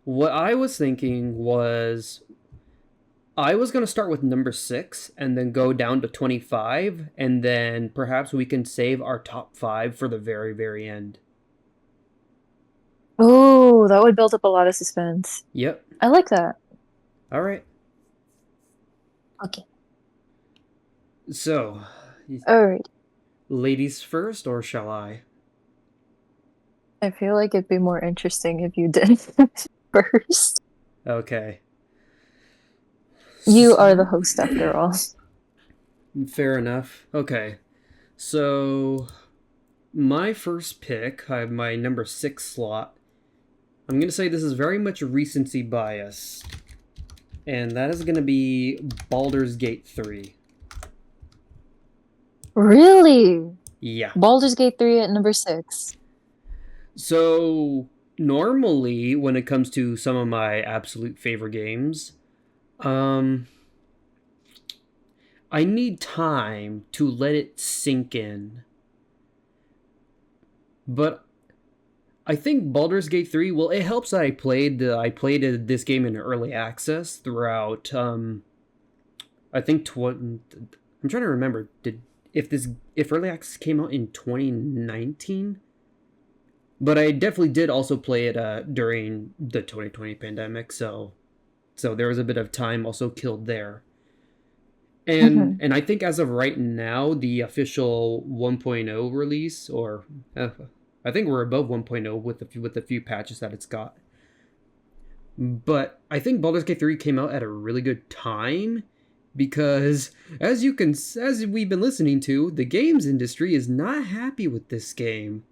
What I was thinking was I was going to start with number 6 and then go down to 25, and then perhaps we can save our top 5 for the very, very end. Oh, that would build up a lot of suspense. Yep. I like that. All right. Okay. So, All right. ladies first, or shall I? I feel like it'd be more interesting if you did first. Okay. You So, are the host after all. fair enough. Okay. So, my first pick, I have my number 6 slot. I'm going to say this is very much recency bias, and that is going to be Baldur's Gate 3. Really? Yeah. Baldur's Gate 3 at number 6. So, normally, when it comes to some of my absolute favorite games, um, I need time to let it sink in. But I think Baldur's Gate 3, well, it helps that I played this game in early access throughout I think I'm trying to remember did if this if early access came out in 2019, but I definitely did also play it during the 2020 pandemic, so there was a bit of time also killed there. And Hmm. and I think as of right now, the official 1.0 release, or I think we're above 1.0 with the few patches that it's got. But I think Baldur's Gate 3 came out at a really good time because as we've been listening to, the games industry is not happy with this game.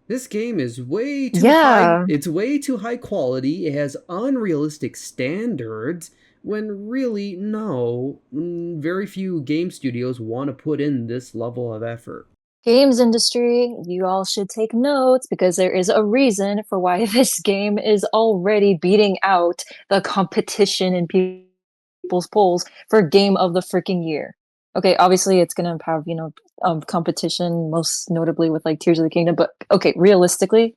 This game is way too high. Yeah. It's way too high quality. It has unrealistic standards when really no, very few game studios want to put in this level of effort. Games industry, you all should take notes because there is a reason for why this game is already beating out the competition in people's polls for game of the freaking year. Okay, obviously it's gonna have, competition, most notably with like Tears of the Kingdom, but okay, realistically,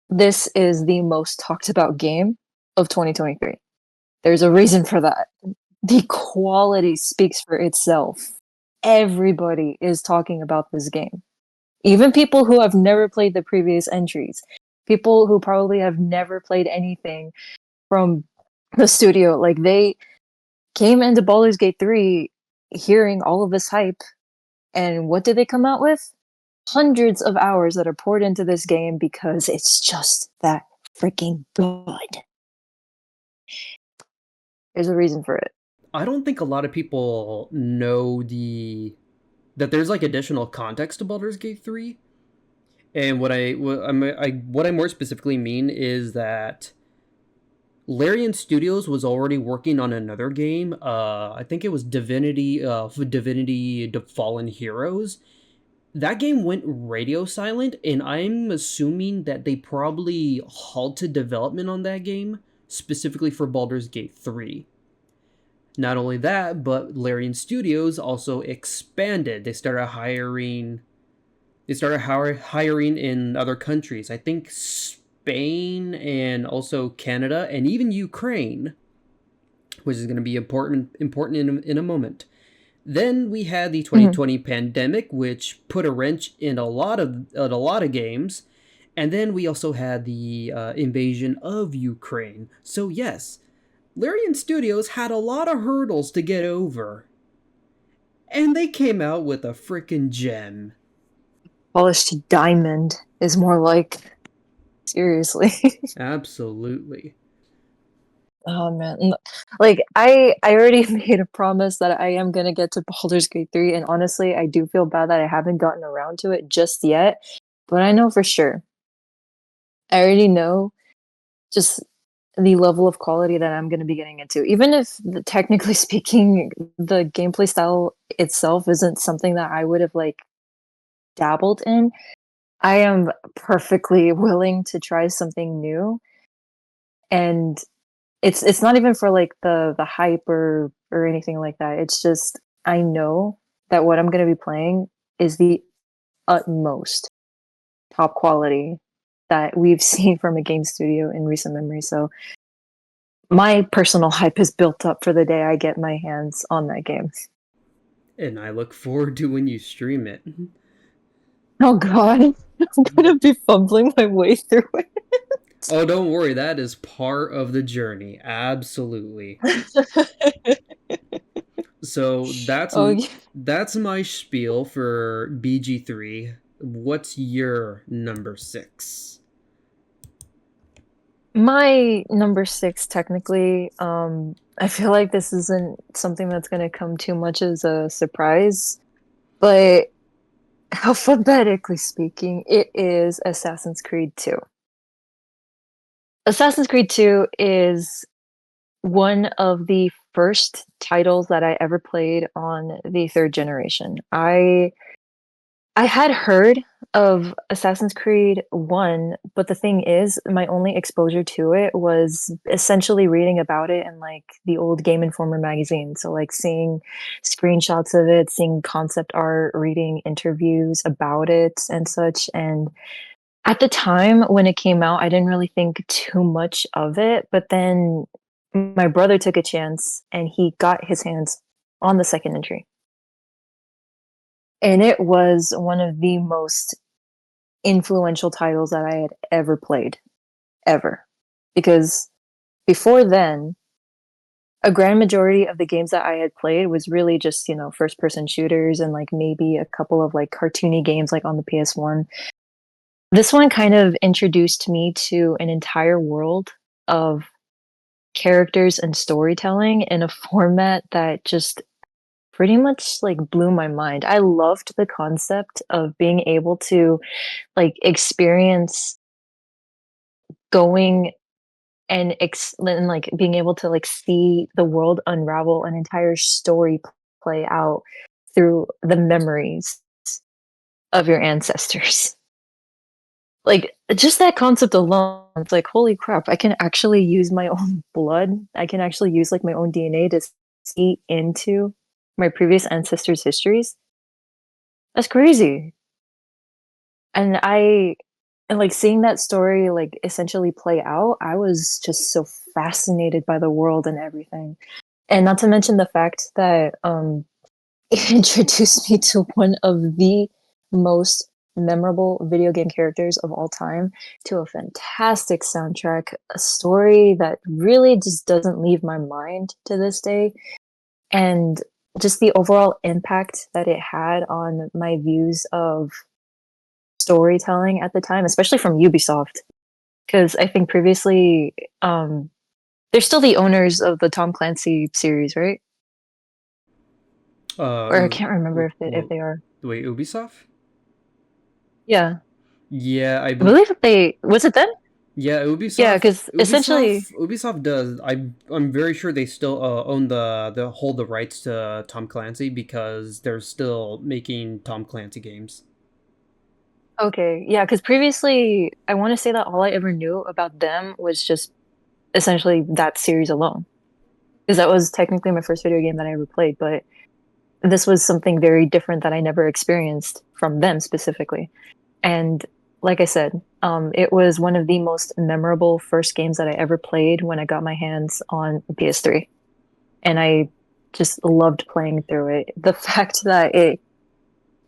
this is the most talked about game of 2023. There's a reason for that. The quality speaks for itself. Everybody is talking about this game. Even people who have never played the previous entries, people who probably have never played anything from the studio, like they came into Baldur's Gate 3 hearing all of this hype, and what did they come out with? Hundreds of hours that are poured into this game because it's just that freaking good. There's a reason for it. I don't think a lot of people know that there's like additional context to Baldur's Gate 3. And what I more specifically mean is that Larian Studios was already working on another game. I think it was Divinity: The Fallen Heroes. That game went radio silent, and I'm assuming that they probably halted development on that game specifically for Baldur's Gate 3. Not only that, but Larian Studios also expanded. They started hiring in other countries. I think Spain and also Canada and even Ukraine, which is going to be important in a moment. Then we had the Mhm. 2020 pandemic, which put a wrench in a lot of games, and then we also had the invasion of Ukraine. So yes, Larian Studios had a lot of hurdles to get over, and they came out with a freaking gem. Polished diamond is more like seriously. Absolutely. Oh man. Like I already made a promise that I am gonna get to Baldur's Gate 3, and honestly, I do feel bad that I haven't gotten around to it just yet, but I know for sure. I already know just the level of quality that I'm gonna be getting into. Even if technically speaking, the gameplay style itself isn't something that I would have like dabbled in, I am perfectly willing to try something new. And it's not even for like the hype or anything like that. It's just I know that what I'm going to be playing is the utmost top quality that we've seen from a game studio in recent memory. So my personal hype is built up for the day I get my hands on that game. And I look forward to when you stream it. Oh god, I'm gonna be fumbling my way through Oh, don't worry, that is part of the journey. Absolutely. it. So Oh, yeah. that's my spiel for BG3. What's your number 6? My number six, technically, I feel like this isn't something that's gonna come too much as a surprise, but alphabetically speaking, it is Assassin's Creed 2. Assassin's Creed 2 is one of the first titles that I ever played on the third generation. I had heard of Assassin's Creed 1, but the thing is, my only exposure to it was essentially reading about it in, like, the old Game Informer magazine. So, like, seeing screenshots of it, seeing concept art, reading interviews about it and such, and at the time when it came out, I didn't really think too much of it, but then my brother took a chance and he got his hands on the second entry. And it was one of the most influential titles that I had ever played, ever. Because before then, a grand majority of the games that I had played was really just, first person shooters and like maybe a couple of like cartoony games like on the PS1. This one kind of introduced me to an entire world of characters and storytelling in a format that just pretty much like blew my mind. I loved the concept of being able to like experience going and like being able to like see the world unravel an entire story play out through the memories of your ancestors. Like just that concept alone, it's like holy crap, I can actually use my own blood. I can actually use like my own DNA to see into my previous ancestors' histories. That's crazy. And like seeing that story like essentially play out, I was just so fascinated by the world and everything. And not to mention the fact that it introduced me to one of the most memorable video game characters of all time, to a fantastic soundtrack, a story that really just doesn't leave my mind to this day, and just the overall impact that it had on my views of storytelling at the time, especially from Ubisoft. Because I think previously, they're still the owners of the Tom Clancy series, right? Or I can't remember if Well, they are. wait, Ubisoft? Yeah. Yeah, I believe they was it then? yeah, Yeah, because essentially Ubisoft does. I'm very sure they still own the hold the rights to Tom Clancy because they're still making Tom Clancy games. okay, yeah, because previously, I wanna say that all I ever knew about them was just essentially that series alone, because that was technically my first video game that I ever played, but this was something very different that I never experienced from them specifically. And like I said, it was one of the most memorable first games that I ever played when I got my hands on the PS3. And I just loved playing through it. The fact that it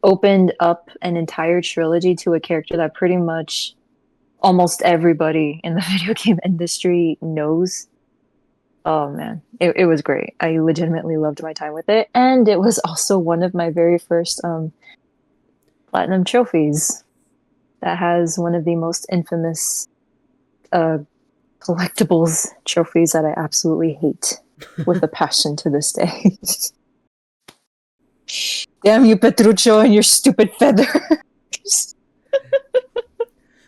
opened up an entire trilogy to a character that pretty much almost everybody in the video game industry knows. Oh man, it was great. I legitimately loved my time with it. And it was also one of my very first platinum trophies that has one of the most infamous uh, collectibles trophies that I absolutely hate with a passion to this day. Damn you, Petruccio, and your stupid feathers.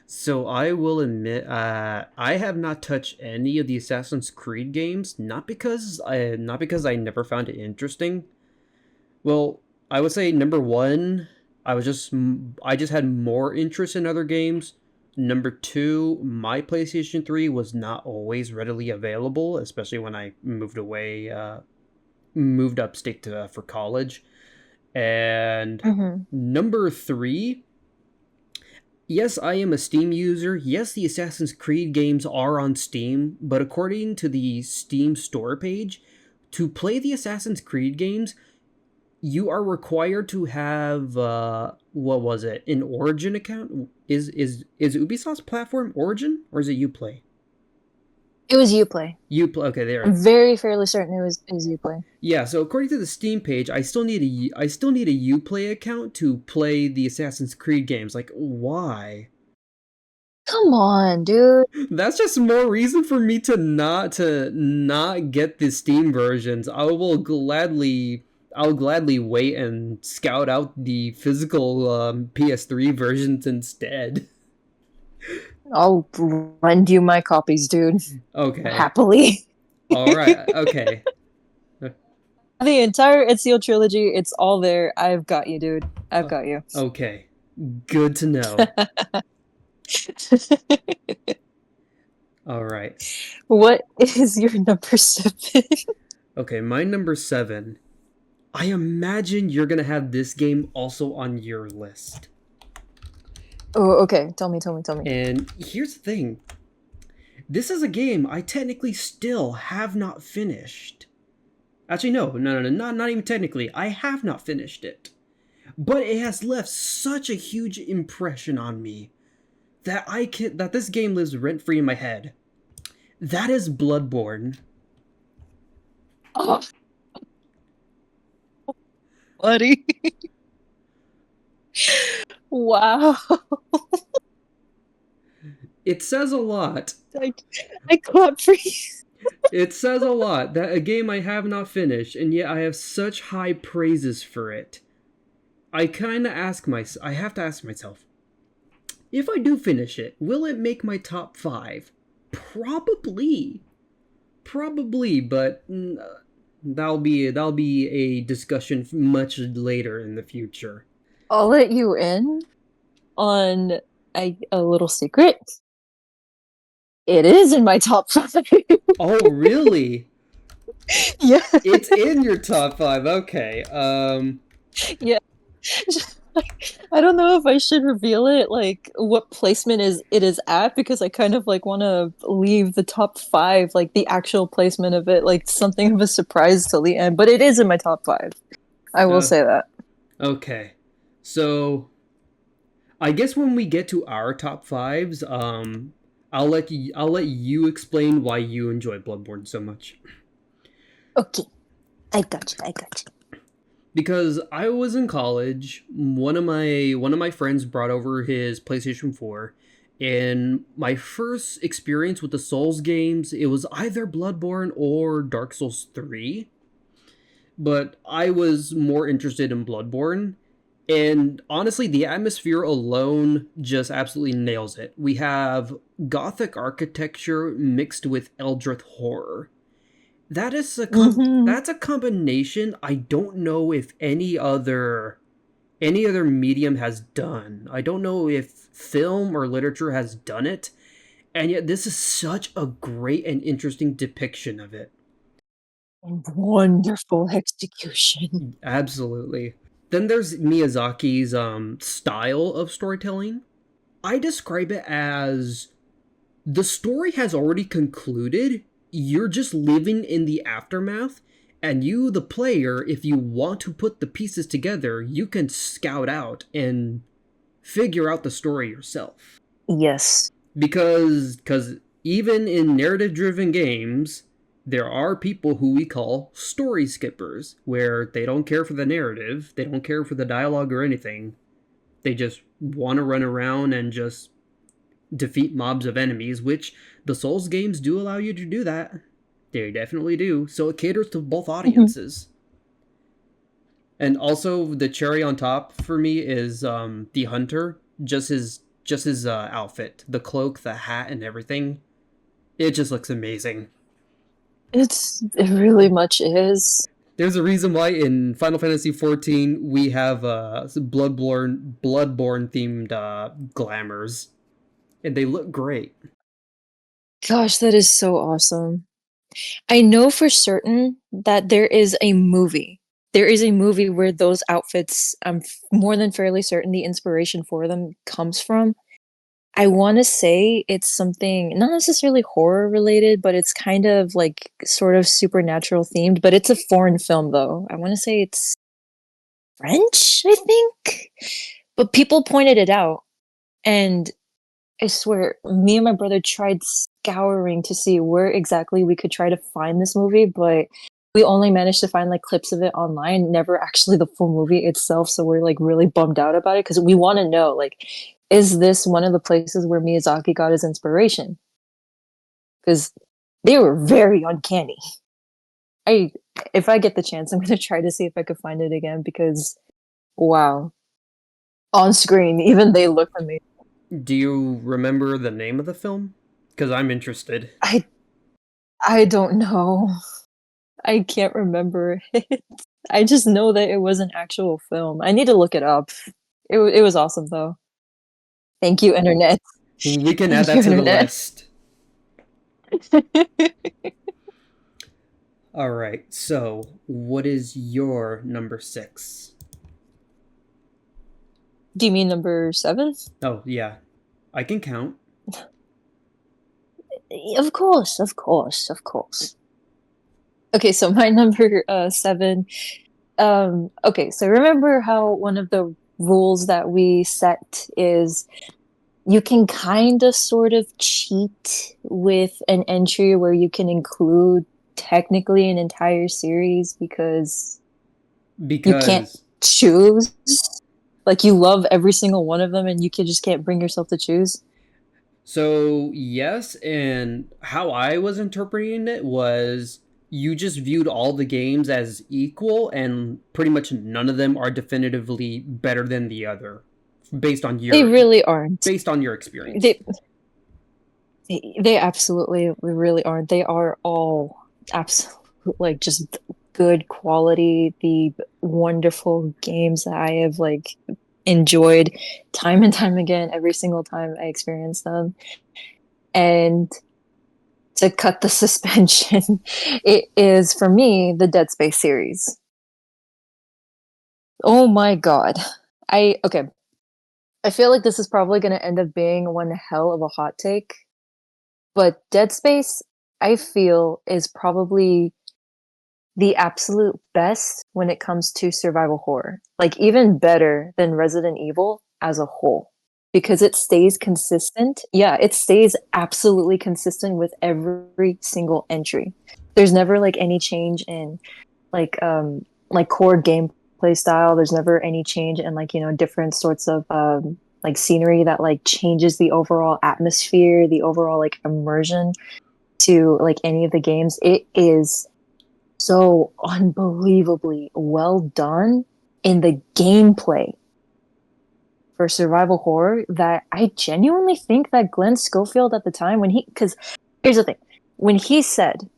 So I will admit, I have not touched any of the Assassin's Creed games, not because I never found it interesting. Well, I would say number one, I just had more interest in other games. Number two, my PlayStation 3 was not always readily available, especially when I moved upstate for college. And Mhm. number three, Yes, I am a Steam user. Yes, the Assassin's Creed games are on Steam, but according to the Steam store page, to play the Assassin's Creed games, you are required to have what was it? An Origin account? Is Ubisoft's platform Origin or is it Uplay? It was Uplay. Uplay. Okay, there. I'm very fairly certain it was Uplay. Yeah, so according to the Steam page, I still need a Uplay account to play the Assassin's Creed games. Like, why? Come on, dude. That's just more reason for me to not get the Steam versions. I'll gladly wait and scout out the physical PS3 versions instead. I'll lend you my copies, dude. Okay. Happily. All right. Okay. The entire Ezio trilogy, it's all there. I've got you, dude. I've Uh, got you. okay. Good to know. All right. What is your number 7? Okay, my number 7. I imagine you're going to have this game also on your list. Oh, okay. Tell me. And here's the thing. This is a game I technically still have not finished. Actually, no, not even technically. I have not finished it. But it has left such a huge impression on me that this game lives rent free in my head. That is Bloodborne. Oh, buddy. Wow. It says a lot. I, I clap for you. It says a lot that a game I have not finished, and yet I have such high praises for it. I have to ask myself, if I do finish it, will it make my top 5? Probably. Probably, but that'll be a discussion much later in the future. I'll let you in on a little secret. It is in my top 5. Oh, really? Yeah. It's in your top 5. Okay. Yeah. I don't know if I should reveal it, like what placement is it is at, because I kind of like want to leave the top 5, like the actual placement of it, like something of a surprise till the end. But it is in my top 5. I will Uh, say that. okay. So, I guess when we get to our top 5s, I'll let you explain why you enjoy Bloodborne so much. Okay, I got you. I got you. Because I was in college, one of my friends brought over his PlayStation 4, and my first experience with the Souls games, it was either Bloodborne or Dark Souls 3, but I was more interested in Bloodborne. And honestly, the atmosphere alone just absolutely nails it. We have gothic architecture mixed with eldritch horror. Mm-hmm. That's a combination I don't know if any other medium has done. I don't know if film or literature has done it, and yet this is such a great and interesting depiction of it. Wonderful execution. Absolutely. Then there's Miyazaki's style of storytelling. I describe it as the story has already concluded. You're just living in the aftermath, and you, the player, if you want to put the pieces together, you can scout out and figure out the story yourself. Yes. Because even in narrative driven games, there are people who we call story skippers, where they don't care for the narrative, they don't care for the dialogue or anything. They just want to run around and just defeat mobs of enemies, which the Souls games do allow you to do that. They definitely do. So it caters to both Mhm. audiences. And also the cherry on top for me is the hunter, just his outfit, the cloak, the hat, and everything. It just looks amazing. It really much is. There's a reason why in Final Fantasy XIV we have Bloodborne themed glamours, and they look great. Gosh, that is so awesome. I know for certain that there is a movie. There is a movie where those outfits, I'm more than fairly certain the inspiration for them comes from. I wanna say it's something not necessarily horror related, but it's kind of, like, sort of supernatural themed, but it's a foreign film, though. I wanna say it's French, I think? But people pointed it out, and I swear, me and my brother tried scouring to see where exactly we could try to find this movie, but we only managed to find, like, clips of it online, never actually the full movie itself, so we're, like, really bummed out about it because we wanna know, like, is this one of the places where Miyazaki got his inspiration? Because they were very uncanny. I if I get the chance, I'm gonna try to see if I could find it again because, wow. On screen, even they look amazing. Do you remember the name of the film? Because I'm interested. I I don't know. I can't remember it. I just know that it was an actual film. I need to look it up. It was awesome though. Thank you, internet. We can add Thank that you, to the internet. list. All right. So, what is your number 6? Do you mean number 7? Oh, yeah. I can count. Of course, of course, of course. Okay, so my number 7. Okay, so remember how one of the rules that we set is you can kind of sort of cheat with an entry where you can include technically an entire series because you can't Because choose. Like you love every single one of them and you can just can't bring yourself to choose. so yes, and how I was interpreting it was you just viewed all the games as equal and pretty much none of them are definitively better than the other They really aren't. based on your experience. They they absolutely really aren't. They are all absolute like just good quality, the wonderful games that I have like enjoyed time and time again every single time I experience them. And to cut the suspension, it is for me the Dead Space series. Oh my god. Okay. I feel like this is probably going to end up being one hell of a hot take, but Dead Space I feel is probably the absolute best when it comes to survival horror. Like even better than Resident Evil as a whole because it stays consistent. Yeah, it stays absolutely consistent with every single entry. There's never like any change in like core gameplay style. There's never any change in like, you know, different sorts of like scenery that like changes the overall atmosphere, the overall like immersion to like any of the games. It is so unbelievably well done in the gameplay for survival horror that I genuinely think that Glenn Schofield at the time when because here's the thing, when he said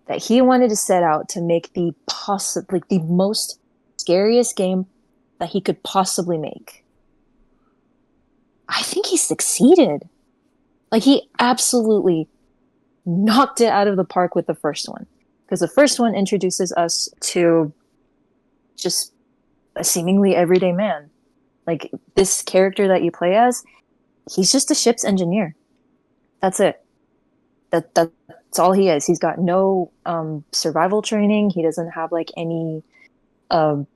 that he wanted to set out to make like the most scariest game that he could possibly make, I think he succeeded. Like he absolutely knocked it out of the park with the first one because the first one introduces us to just a seemingly everyday man. Like this character that you play as, he's just a ship's engineer. That's it. That's all he is. He's got no survival training. He doesn't have like um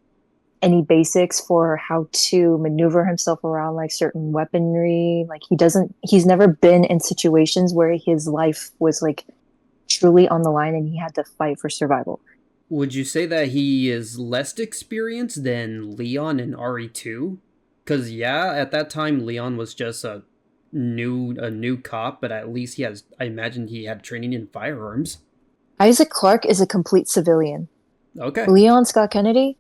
any basics for how to maneuver himself around like certain weaponry. Like he's never been in situations where his life was like truly on the line and he had to fight for survival. Would you say that he is less experienced than Leon in RE2? Cuz yeah, at that time Leon was just a new cop, but at least he has I imagine he had training in firearms. Isaac Clarke is a complete civilian. Okay. Leon Scott Kennedy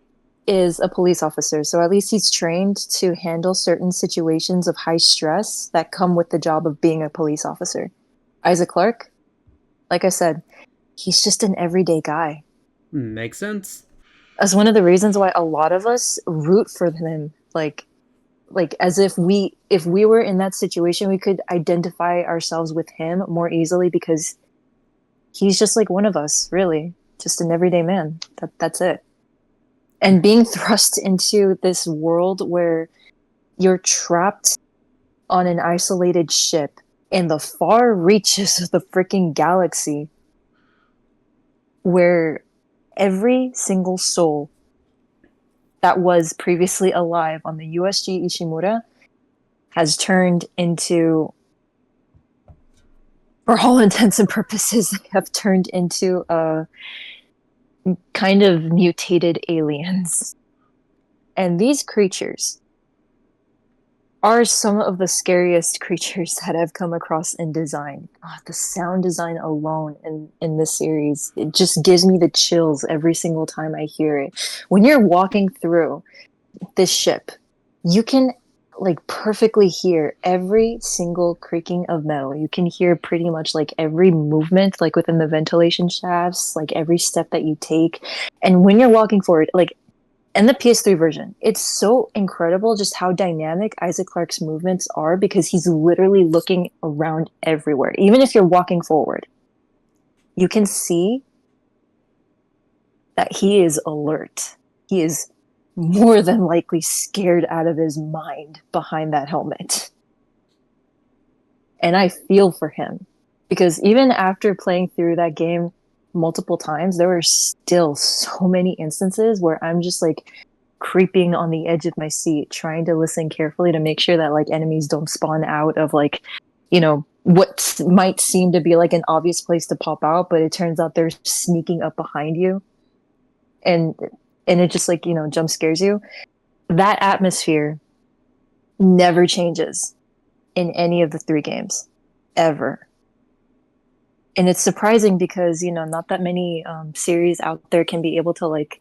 is a police officer, so at least he's trained to handle certain situations of high stress that come with the job of being a police officer. Isaac Clarke, like I said, he's just an everyday guy. Makes sense. That's one of the reasons why a lot of us root for him, like as if we were in that situation, we could identify ourselves with him more easily because he's just like one of us, really, just an everyday man. That's it. And being thrust into this world where you're trapped on an isolated ship in the far reaches of the freaking galaxy where every single soul that was previously alive on the USG Ishimura has turned into, for all intents and purposes, they have turned into kind of mutated aliens. And these creatures are some of the scariest creatures that I've come across in design. Oh, the sound design alone in this series, it just gives me the chills every single time I hear it. When you're walking through this ship, you can like perfectly hear every single creaking of metal. You can hear pretty much like every movement, like within the ventilation shafts, like every step that you take. And when you're walking forward, like in the PS3 version, it's so incredible just how dynamic Isaac Clarke's movements are because he's literally looking around everywhere. Even if you're walking forward, you can see that he is alert. He is more than likely scared out of his mind behind that helmet. And I feel for him because even after playing through that game multiple times, there were still so many instances where I'm just like creeping on the edge of my seat, trying to listen carefully to make sure that like enemies don't spawn out of like, you know, what might seem to be like an obvious place to pop out, but it turns out they're sneaking up behind you. And it just like, you know, jump scares you. That atmosphere never changes in any of the three games ever. And it's surprising because, you know, not that many series out there can be able to like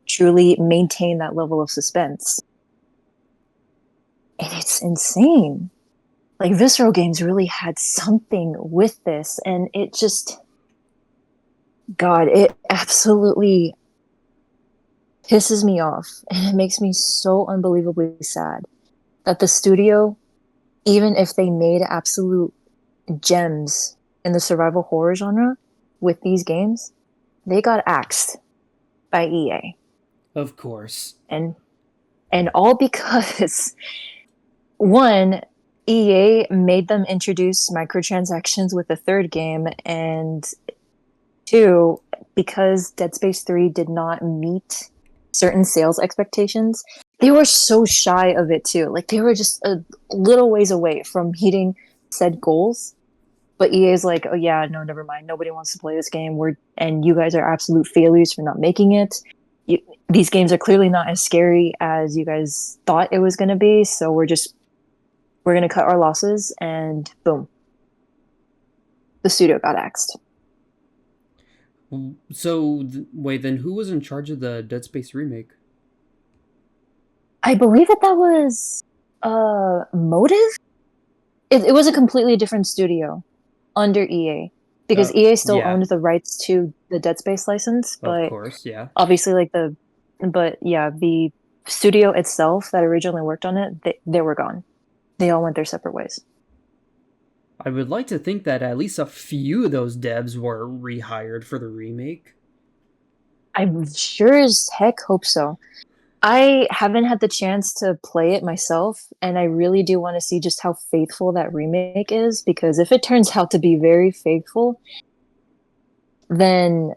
truly maintain that level of suspense. And it's insane. Like Visceral Games really had something with this, and it just, God, it absolutely pisses me off, and it makes me so unbelievably sad that the studio, even if they made absolute gems in the survival horror genre with these games, they got axed by EA. Of course. And all because one, EA made them introduce microtransactions with the third game, and two, because Dead Space 3 did not meet certain sales expectations, they were so shy of it too. Like they were just a little ways away from meeting said goals. But EA is like, oh yeah, no, never mind. Nobody wants to play this game. And you guys are absolute failures for not making it. You, these games are clearly not as scary as you guys thought it was going to be. So we're going to cut our losses, and boom, the studio got axed. So, wait, then who was in charge of the Dead Space remake? I believe that was Motive. It was a completely different studio under EA because EA still Yeah, owned the rights to the Dead Space license, of but course, yeah. obviously but yeah, the studio itself that originally worked on it, they were gone. They all went their separate ways. I would like to think that at least a few of those devs were rehired for the remake. I sure as heck hope so. I haven't had the chance to play it myself, and I really do want to see just how faithful that remake is, because if it turns out to be very faithful, then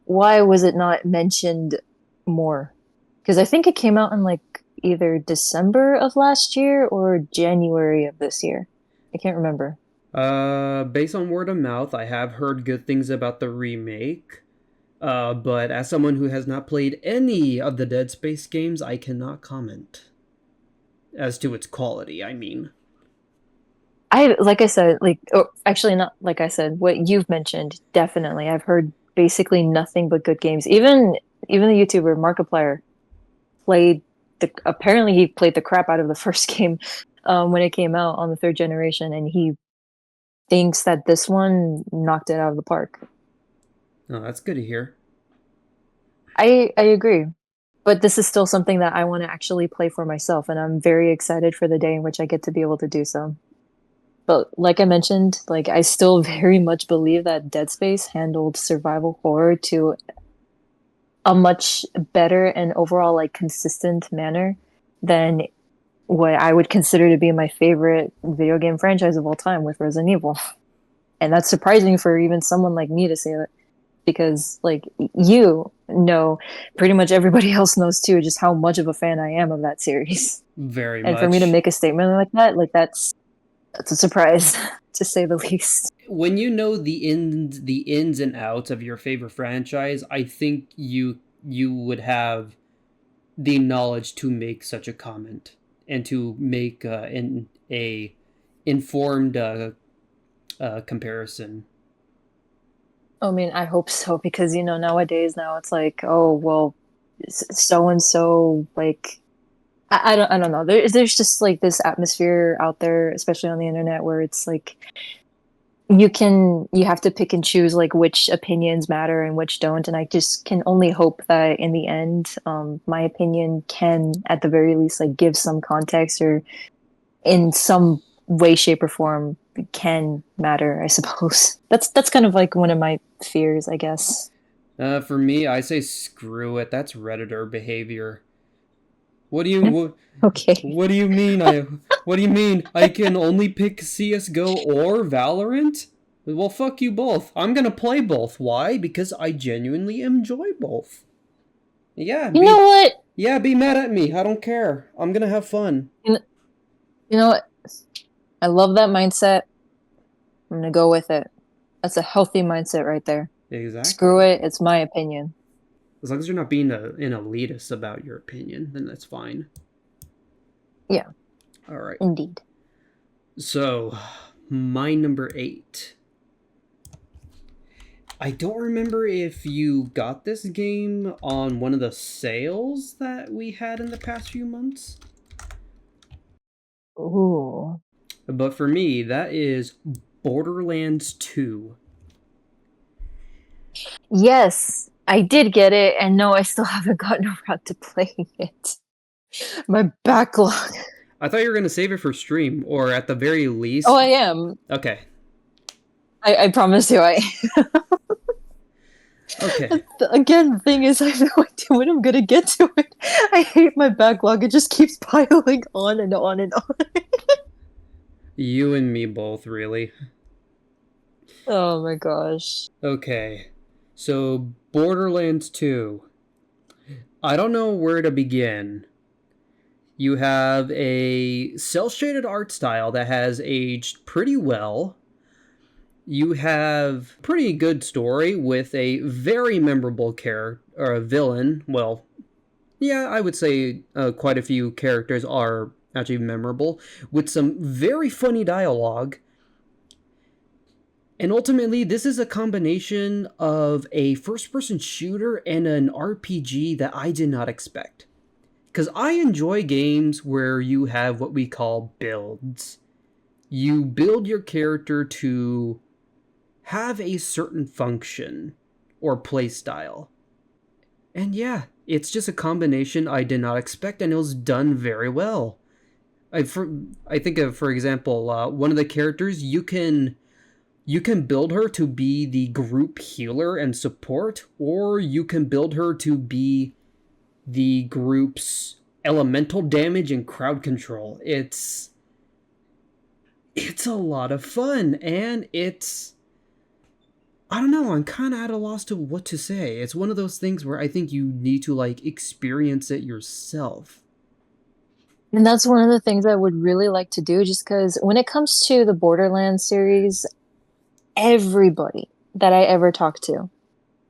why was it not mentioned more? Because I think it came out in like either December of last year or January of this year. I can't remember. Based on word of mouth, I have heard good things about the remake. But as someone who has not played any of the Dead Space games, I cannot comment as to its quality. I mean, I like I said, like oh, actually not like I said, what you've mentioned, definitely. I've heard basically nothing but good games. Even the YouTuber Markiplier played the apparently he played the crap out of the first game when it came out on the third generation, and he thinks that this one knocked it out of the park. oh, that's good to hear. I agree. But this is still something that I want to actually play for myself, and I'm very excited for the day in which I get to be able to do so. But like I mentioned, like I still very much believe that Dead Space handled survival horror to a much better and overall like consistent manner than what I would consider to be my favorite video game franchise of all time with Resident Evil. And that's surprising for even someone like me to say that because like you know pretty much everybody else knows too just how much of a fan I am of that series. Very And for me to much. make a statement like that's a surprise to say the least. When you know the ins and outs of your favorite franchise, I think you would have the knowledge to make such a comment and to make a informed comparison. I mean, I hope so because nowadays now it's like, oh well, so and so like I don't know. There's just like this atmosphere out there, especially on the internet, where it's like you have to pick and choose like which opinions matter and which don't. And I just can only hope that in the end, my opinion can at the very least like give some context or in some way, shape, or form can matter, I suppose. That's kind of like one of my fears, I guess. For me, I say screw it. That's redditor behavior. What do you what, Okay. what do you mean? What do you mean? I can only pick CS:GO or Valorant? Well, fuck you both. I'm gonna play both. Why? Because I genuinely enjoy both. Yeah, You know be what? yeah, be mad at me. I don't care. I'm gonna have fun. You kn- you know what? I love that mindset. I'm gonna go with it. That's a healthy mindset right there. Screw Exactly. it. It's my opinion. As long as you're not being an elitist about your opinion, then that's fine. Yeah, All right. indeed. So, my number 8. I don't remember if you got this game on one of the sales that we had in the past few months, Ooh. but for me, that is Borderlands 2. Yes, I did get it, and no, I still haven't gotten around to playing it. My backlog. I thought you were going to save it for stream, or at the very Oh, least. I am. Okay. I promise you. I Okay. again. The thing is, I have no idea when I'm gonna get to it. I hate my backlog. It just keeps piling on and on and on. You and me both, really. Oh my gosh. Okay. So, Borderlands 2. I don't know where to begin. You have a cel shaded art style that has aged pretty well. You have pretty good story with a very memorable character or a villain. Well, yeah, I would say quite a few characters are actually memorable with some very funny dialogue. And ultimately, this is a combination of a first person shooter and an RPG that I did not expect. Because I enjoy games where you have what we call builds. You build your character to have a certain function or play style. And yeah, it's just a combination I did not expect, and it was done very well. I think of, for example, one of the characters you can build her to be the group healer and support, or you can build her to be the group's elemental damage and crowd control. It's a lot of fun, and it's I don't know, I'm kind of at a loss to what to say. It's one of those things where I think you need to like experience it yourself. And that's one of the things I would really like to do, just because when it comes to the Borderlands series, everybody that I ever talk to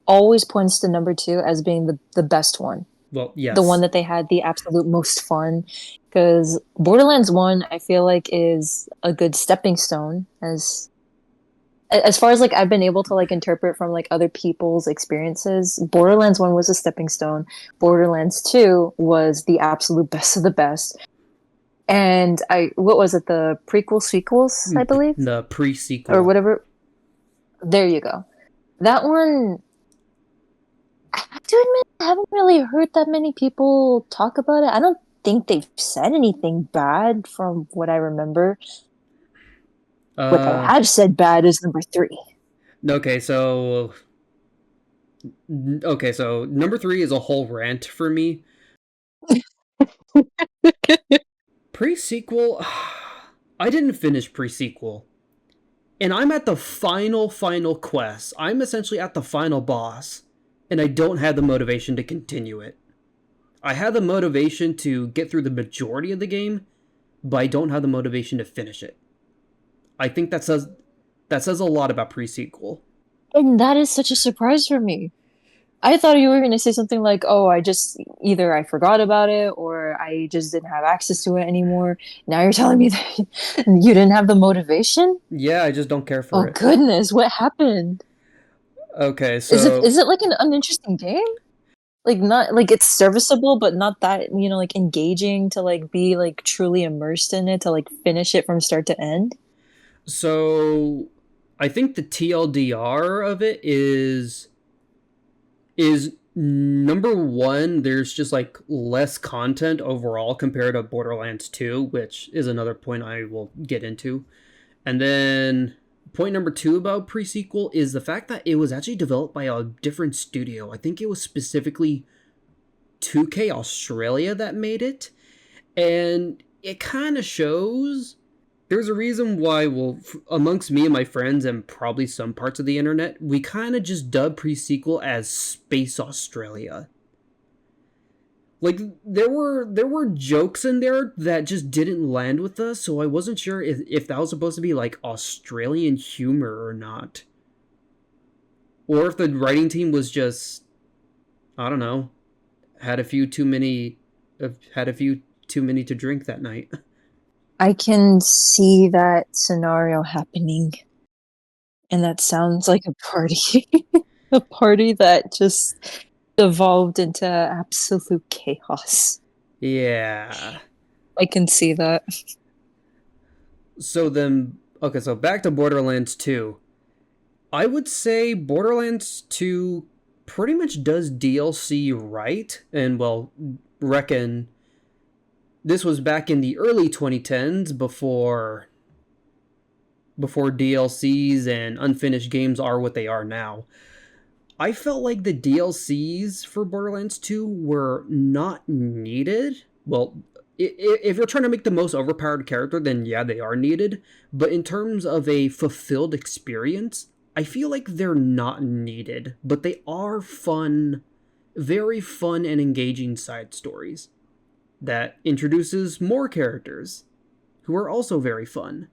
always points to number two as being the best one. Well, The one yes. that they had the absolute most fun. Because Borderlands 1, I feel like, is a good stepping stone as far as like I've been able to like interpret from like other people's experiences. Borderlands 1 was a stepping stone. Borderlands 2 was the absolute best of the best. And I what was it, the prequel sequels, I believe? The Or pre-sequel. whatever. There you go. That one, I have to admit, I haven't really heard that many people talk about it. I don't think they've said anything bad from what I remember. What they Uh have said bad is number three. okay, so number 3 is a whole rant for me. Pre-sequel, I didn't finish pre-sequel. And I'm at the final quest. I'm essentially at the final boss, and I don't have the motivation to continue it. I have the motivation to get through the majority of the game, but I don't have the motivation to finish it. I think that says a lot about pre-sequel. And that is such a surprise for me. I thought you were going to say something like, "Oh, I just either I forgot about it or I just didn't have access to it anymore." Now you're telling me that you didn't have the motivation? Yeah, I just don't care for Oh it. goodness, what happened? Okay, Is it so is it like an uninteresting game? Like not like it's serviceable, but not that, like engaging to like be like truly immersed in it to like finish it from start to end? so I think the TLDR of it is number one, there's just like less content overall compared to Borderlands 2, which is another point I will get into. And then point number two about pre-sequel is the fact that it was actually developed by a different studio. I think it was specifically 2K Australia that made it. And it kind of shows there's a reason why, well, amongst me and my friends and probably some parts of the internet, we kind of just dub pre-sequel as Space Australia. Like there were jokes in there that just didn't land with us, so I wasn't sure if that was supposed to be like Australian humor or not, or if the writing team was just, I don't know, had a few too many had a few too many to drink that night. I can see that scenario happening, and that sounds like a party. A party that just devolved into absolute chaos. Yeah. I can see that. So then, okay, so back to Borderlands 2. I would say Borderlands 2 pretty much does DLC right, and well, reckon this was back in the early 2010s before DLCs and unfinished games are what they are now. I felt like the DLCs for Borderlands 2 were not needed. Well, if you're trying to make the most overpowered character, then yeah, they are needed. But in terms of a fulfilled experience, I feel like they're not needed. But they are fun, very fun and engaging side stories that introduces more characters who are also very fun.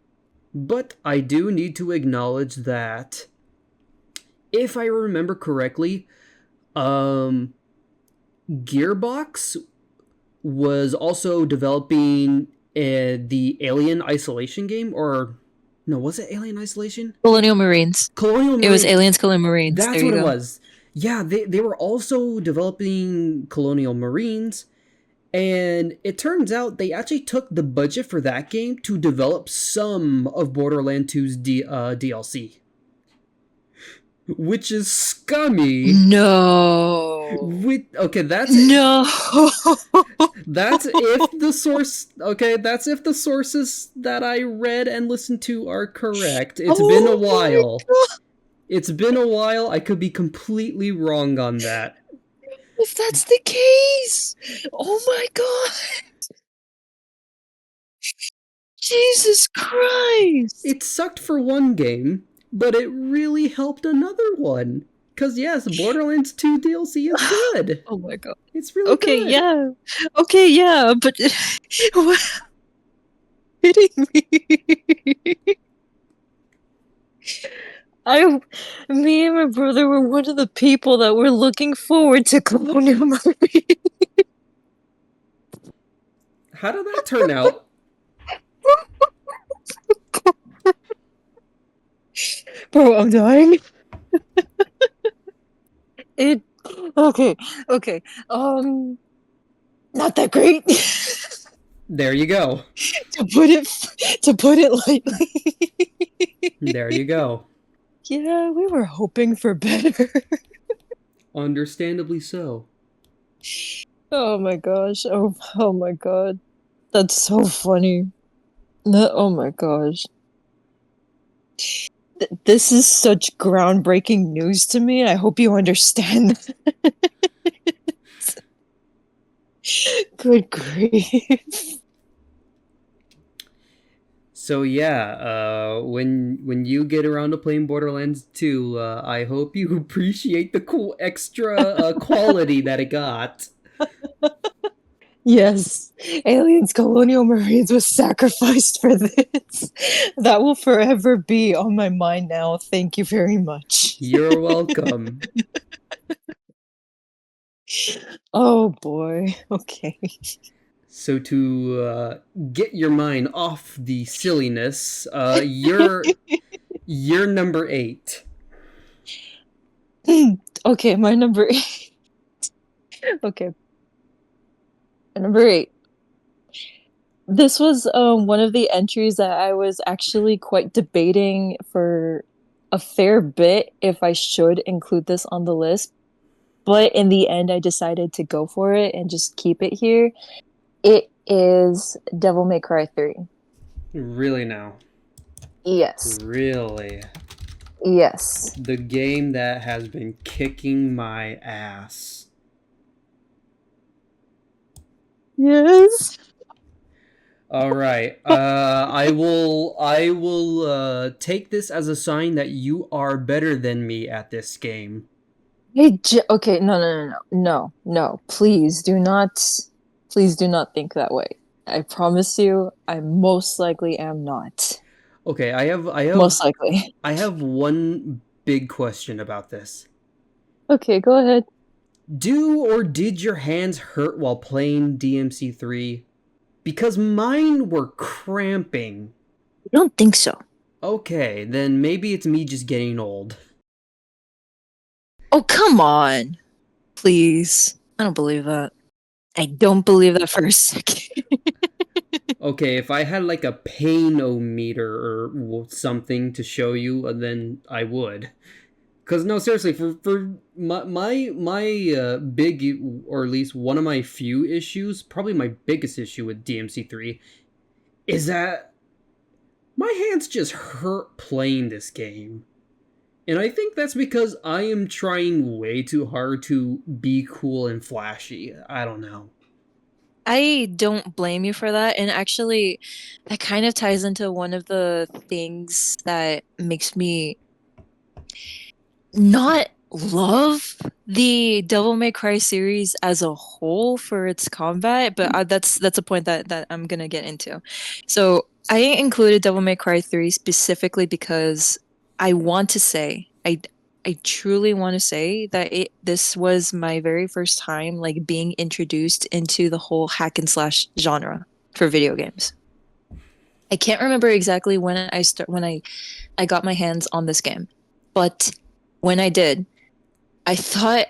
But I do need to acknowledge that if I remember correctly, um, Gearbox was also developing the Alien Isolation game, or no, was it Alien Isolation? Colonial Marines. Colonial It was Marines. Aliens, Colonial Marines. That's There you what it go. was. Yeah, they were also developing Colonial Marines, and it turns out they actually took the budget for that game to develop some of Borderlands 2's DLC, which is scummy. No. Okay, No. that's if the source. Okay, that's if the sources that I read and listened to are correct. It's been a Oh my while. god. It's been a while. I could be completely wrong on that. If that's the case. Oh my god. Jesus Christ. It sucked for one game, but it really helped another one. Cause yes, Borderlands 2 DLC is good. Oh my god. It's really Okay, good. yeah. Okay, yeah, but what kidding me? I, me and my brother were one of the people that were looking forward to Colonial Marine. How did that turn out? Bro, I'm dying. It okay, okay. Not that great. There you go. To put it lightly. There you go. Yeah, we were hoping for better. Understandably so. Oh my gosh. Oh my god. That's so funny. Oh my gosh. This is such groundbreaking news to me. I hope you understand. Good grief. So yeah, when you get around to playing Borderlands 2, I hope you appreciate the cool extra quality that it got. Yes, aliens, colonial marines was sacrificed for this. That will forever be on my mind now. Thank you very much. You're welcome. Oh boy. Okay. So to get your mind off the silliness, you're number 8. Okay, my number eight. Okay, number eight. This was one of the entries that I was actually quite debating for a fair bit if I should include this on the list. But in the end, I decided to go for it and just keep it here. It is Devil May Cry 3. Really now. Yes. Really. Yes. The game that has been kicking my ass. Yes. All right. I will take this as a sign that you are better than me at this game. Okay, no. Please do not think that way. I promise you, I most likely am not. Okay, Most likely. I have one big question about this. Okay, go ahead. Do or did your hands hurt while playing DMC3? Because mine were cramping. I don't think so. Okay, then maybe it's me just getting old. Oh, come on. Please. I don't believe that. I don't believe that for a second. Okay, if I had like a pain-o-meter or something to show you, then I would. Cause no, seriously, for my big, or at least one of my few issues, probably my biggest issue with DMC3 is that my hands just hurt playing this game. And I think that's because I am trying way too hard to be cool and flashy. I don't know. I don't blame you for that. And actually, that kind of ties into one of the things that makes me not love the Devil May Cry series as a whole for its combat, but that's a point that I'm gonna get into. So I included Devil May Cry 3 specifically because I want to say I truly want to say that this was my very first time like being introduced into the whole hack and slash genre for video games. I can't remember exactly when I got my hands on this game, but when I did, I thought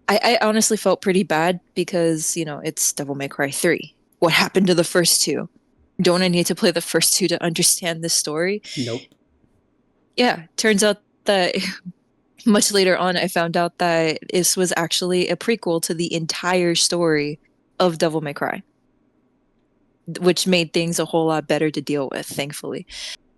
I honestly felt pretty bad because, it's Devil May Cry 3. What happened to the first two? Don't I need to play the first two to understand this story? Nope. Yeah, turns out that much later on, I found out that this was actually a prequel to the entire story of Devil May Cry, which made things a whole lot better to deal with, thankfully.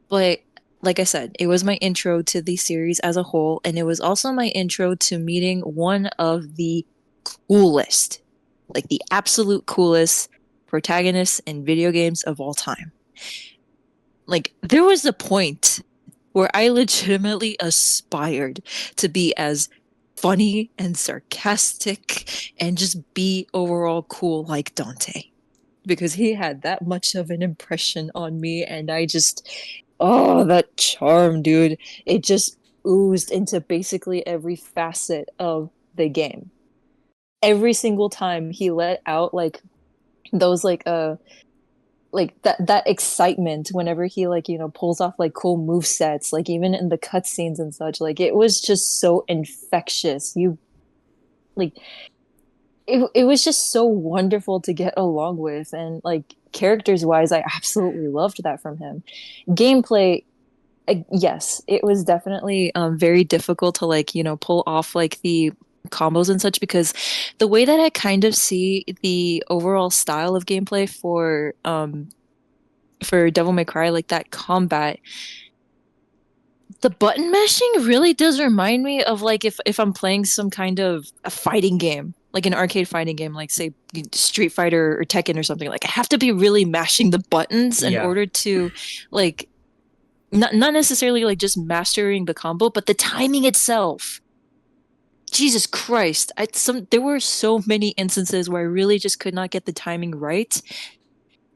But like I said, it was my intro to the series as a whole, and it was also my intro to meeting one of the coolest, like the absolute coolest protagonists in video games of all time. Like, there was a point where I legitimately aspired to be as funny and sarcastic and just be overall cool like Dante because he had that much of an impression on me and I just oh that charm, dude. It just oozed into basically every facet of the game. Every single time he let out those that excitement whenever he pulls off like cool move sets, like even in the cutscenes and such, like it was just so infectious. You like it was just so wonderful to get along with, and like characters wise I absolutely loved that from him. Gameplay, yes, it was definitely very difficult to pull off like the combos and such because the way that I kind of see the overall style of gameplay for Devil May Cry, like that combat, the button mashing really does remind me of like if I'm playing some kind of a fighting game. like an arcade fighting game, like say Street Fighter or Tekken or something, like I have to be really mashing the buttons in Yeah. order to like not necessarily like just mastering the combo, but the timing itself. Jesus Christ. There were so many instances where I really just could not get the timing right.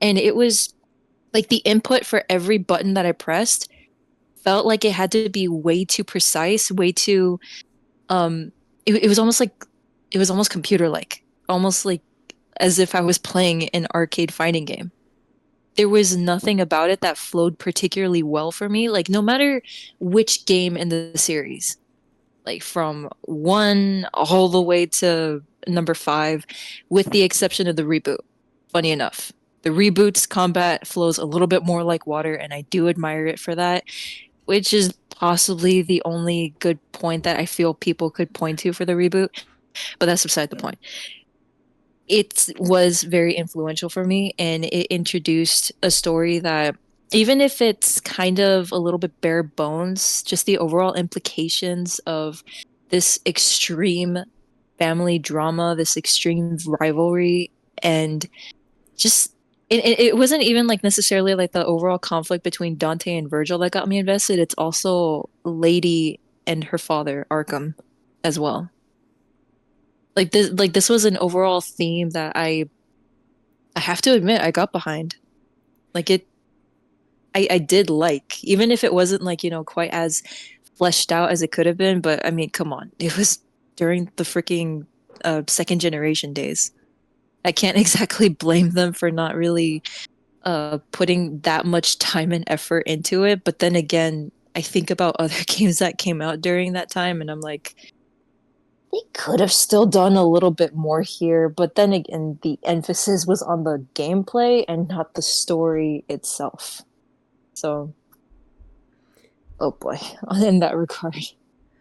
And it was like the input for every button that I pressed felt like it had to be way too precise, way too it was almost like it was almost computer like, almost like as if I was playing an arcade fighting game. There was nothing about it that flowed particularly well for me. Like no matter which game in the series, like from one all the way to number five, with the exception of the reboot. Funny enough, the reboot's combat flows a little bit more like water, and I do admire it for that, which is possibly the only good point that I feel people could point to for the reboot. But that's beside the point. It was very influential for me, and it introduced a story that, even if it's kind of a little bit bare bones, just the overall implications of this extreme family drama, this extreme rivalry, and just it wasn't even like necessarily like the overall conflict between Dante and Virgil that got me invested. It's also Lady and her father, Arkham, as well. Like this was an overall theme that I have to admit I got behind. Like I did like, even if it wasn't like, quite as fleshed out as it could have been, but I mean, come on. It was during the freaking second generation days. I can't exactly blame them for not really putting that much time and effort into it, but then again, I think about other games that came out during that time and I'm like, they could have still done a little bit more here, but then again, the emphasis was on the gameplay and not the story itself. So, oh boy, in that regard.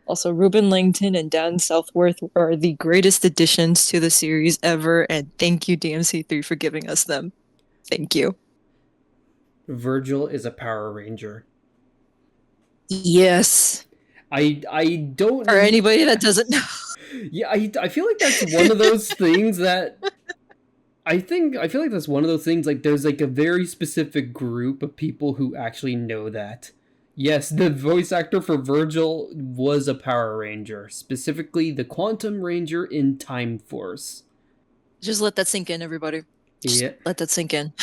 Also, Ruben Langton and Dan Southworth are the greatest additions to the series ever, and thank you, DMC3, for giving us them. Thank you. Virgil is a Power Ranger. Yes. I For don't. anybody that doesn't know. Yeah, I feel like that's one of those things that I feel like that's one of those things, like there's like a very specific group of people who actually know that. Yes, the voice actor for Virgil was a Power Ranger, specifically the Quantum Ranger in Time Force. Just let that sink in, everybody. Just Yeah. let that sink in.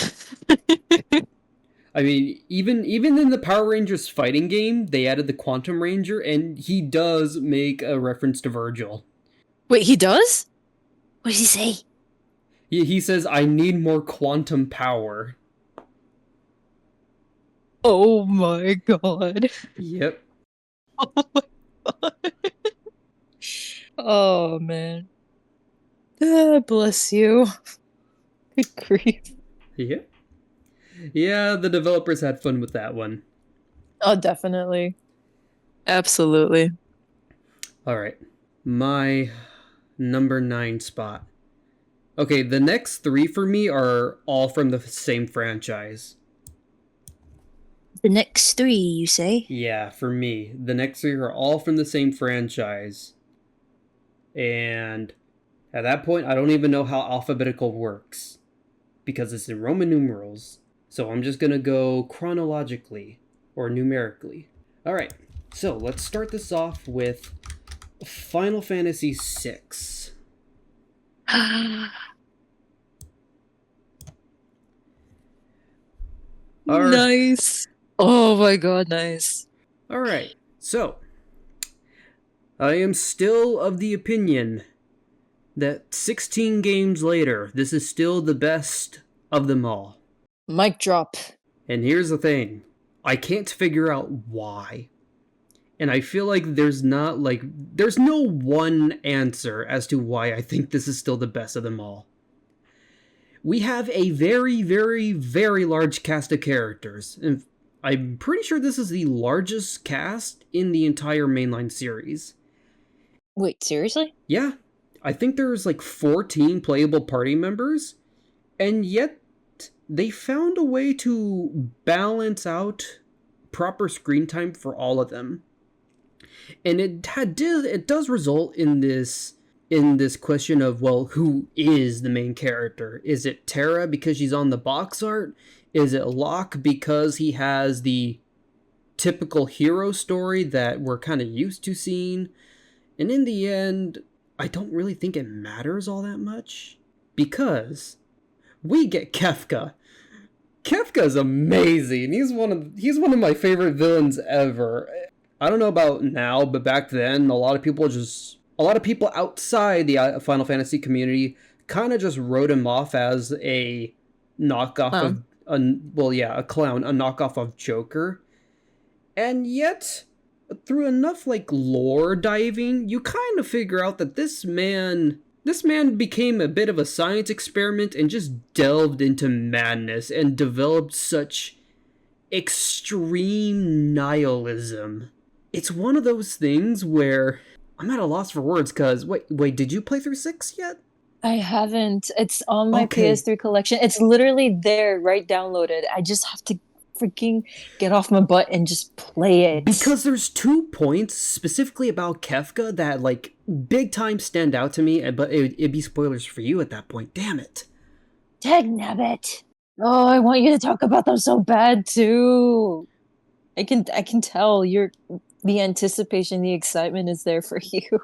I mean, even in the Power Rangers fighting game, they added the Quantum Ranger, and he does make a reference to Virgil. Wait, he does? What does he say? He says, "I need more quantum power." Oh my god. Yep. Oh my god. Oh man. Ah, bless you. Good grief. Yep. Yeah, the developers had fun with that one. Oh, definitely. Absolutely. All right. My number 9 spot. Okay, the next 3 for me are all from the same franchise. The next three, you say? Yeah, for me, the next 3 are all from the same franchise. And at that point, I don't even know how alphabetical works because it's in Roman numerals. So I'm just going to go chronologically or numerically. All right. So, let's start this off with Final Fantasy VI. All Nice. Oh my god, nice. right. So, I am still of the opinion that 16 games later, this is still the best of them all. Mic drop. And here's the thing, I can't figure out why. And I feel like there's no one answer as to why I think this is still the best of them all. We have a very, very, very large cast of characters. And I'm pretty sure this is the largest cast in the entire mainline series. Wait, seriously? Yeah, I think there's like 14 playable party members, and yet they found a way to balance out proper screen time for all of them. And it does result in this in this question of, well, who is the main character? Is it Terra because she's on the box art? Is it Locke because he has the typical hero story that we're kind of used to seeing? And in the end, I don't really think it matters all that much because we get Kefka. Kefka's amazing. He's one of my favorite villains ever. I don't know about now, but back then, a lot of people outside the Final Fantasy community kind of just wrote him off as a knockoff Clown. of a clown, a knockoff of Joker. And yet, through enough like lore diving, you kind of figure out that this man became a bit of a science experiment and just delved into madness and developed such extreme nihilism. It's one of those things where I'm at a loss for words because wait, did you play through 6 yet? I haven't. It's on my Okay, PS3 collection. It's literally there, right downloaded. I just have to freaking get off my butt and just play it. because there's 2 points specifically about Kefka that like big time stand out to me, but it'd be spoilers for you at that point. Damn it. Dagnabbit. Oh, I want you to talk about them so bad too. I can tell you're the anticipation, the excitement is there for you.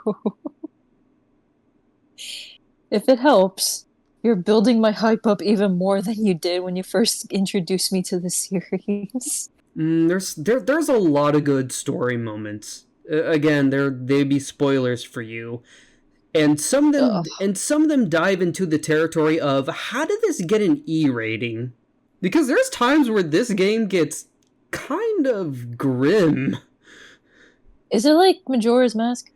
If it helps, you're building my hype up even more than you did when you first introduced me to the series. There's a lot of good story moments. Again, they'd be spoilers for you, Ugh. and some of them dive into the territory of how did this get an E rating? Because there's times where this game gets kind of grim. Is it like Majora's Mask?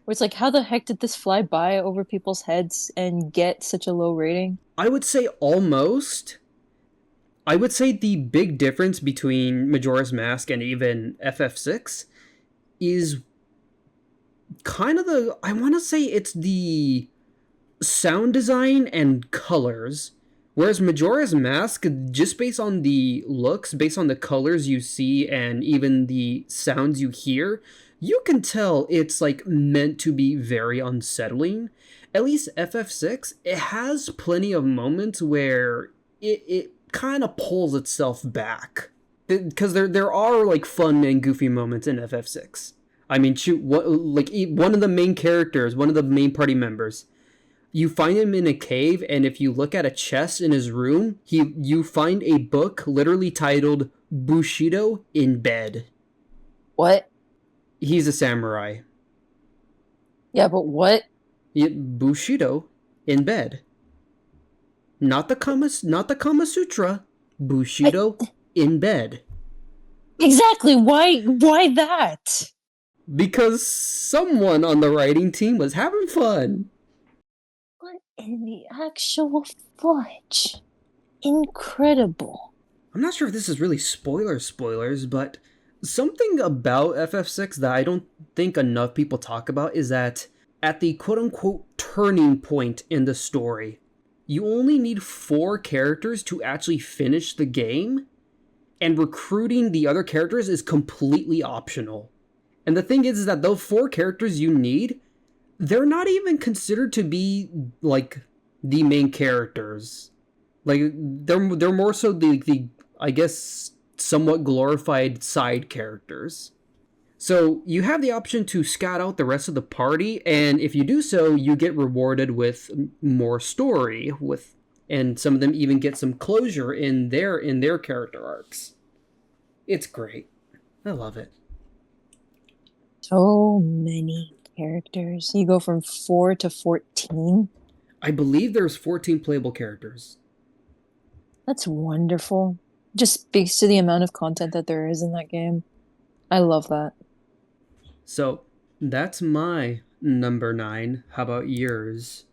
Where it's like, how the heck did this fly by over people's heads and get such a low rating? I would say almost. I would say the big difference between Majora's Mask and even FF6 is kind of I want to say it's the sound design and colors. Whereas Majora's Mask, just based on the looks, based on the colors you see, and even the sounds you hear, you can tell it's like meant to be very unsettling. At least FF6, it has plenty of moments where it kind of pulls itself back. Because there are like fun and goofy moments in FF6. I mean, shoot, like one of the main characters, one of the main party members, you find him in a cave, and if you look at a chest in his room, you find a book literally titled Bushido in bed. What? He's a samurai. Yeah, but what? Bushido in bed. Not the Kama Sutra. I, Bushido in bed. exactly. Why that? Because someone on the writing team was having fun. What in the actual fudge? Incredible. I'm not sure if this is really spoilers, but something about FF6 that I don't think enough people talk about is that at the quote unquote turning point in the story, you only need 4 characters to actually finish the game, and recruiting the other characters is completely optional. And the thing is that those 4 characters you need, they're not even considered to be like the main characters. Like they're more so the I guess somewhat glorified side characters. So you have the option to scout out the rest of the party, and if you do so, you get rewarded with more story, with and some of them even get some closure in their character arcs. It's great. I love it. So many characters. You go from 4 to 14. I believe there's 14 playable characters. That's wonderful. Just speaks to the amount of content that there is in that game. I love that. So that's my number 9. How about yours?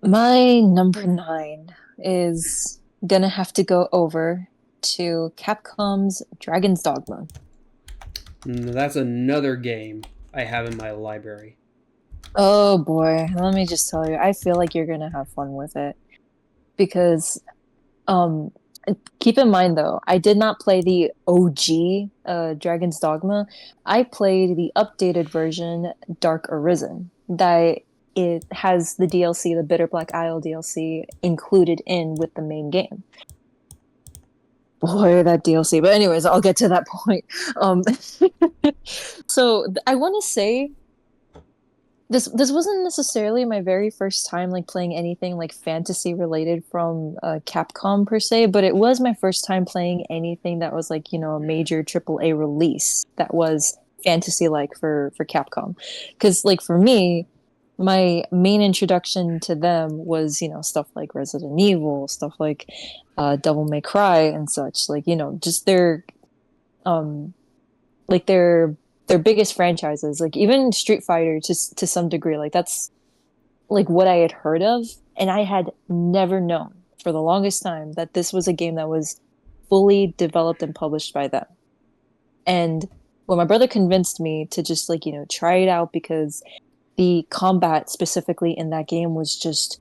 My number 9 is gonna have to go over to Capcom's Dragon's Dogma. That's another game I have in my library. Oh boy, let me just tell you, I feel like you're gonna have fun with it because um keep in mind though, I did not play the OG Dragon's Dogma. I played the updated version, Dark Arisen. that it has the DLC, the Bitter Black Isle DLC, included in with the main game. Boy, that DLC. But anyways, I'll get to that point. Um, so I want to say this wasn't necessarily my very first time like playing anything like fantasy related from Capcom per se, but it was my first time playing anything that was like, you know, a major AAA release that was fantasy like for Capcom. Because like for me, my main introduction to them was, you know, stuff like Resident Evil, stuff like Devil May Cry and such. Like, you know, just um like their biggest franchises, like even Street Fighter to some degree. Like that's like what I had heard of, and I had never known for the longest time that this was a game that was fully developed and published by them. And when my brother convinced me to just like, you know, try it out because the combat specifically in that game was just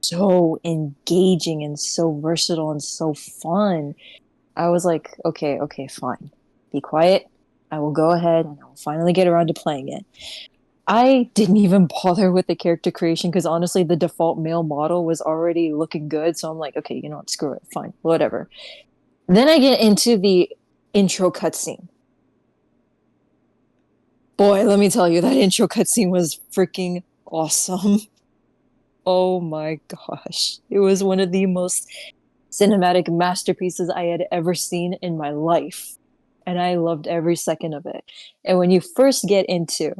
so engaging and so versatile and so fun. I was like, okay, okay, fine. Be quiet. I will go ahead and I'll finally get around to playing it. I didn't even bother with the character creation because honestly, the default male model was already looking good. So I'm like, okay, you know what? Screw it. Fine. Whatever. Then I get into the intro cutscene. Boy, let me tell you, that intro cutscene was freaking awesome. Oh my gosh. It was one of the most cinematic masterpieces I had ever seen in my life. And I loved every second of it. And when you first get into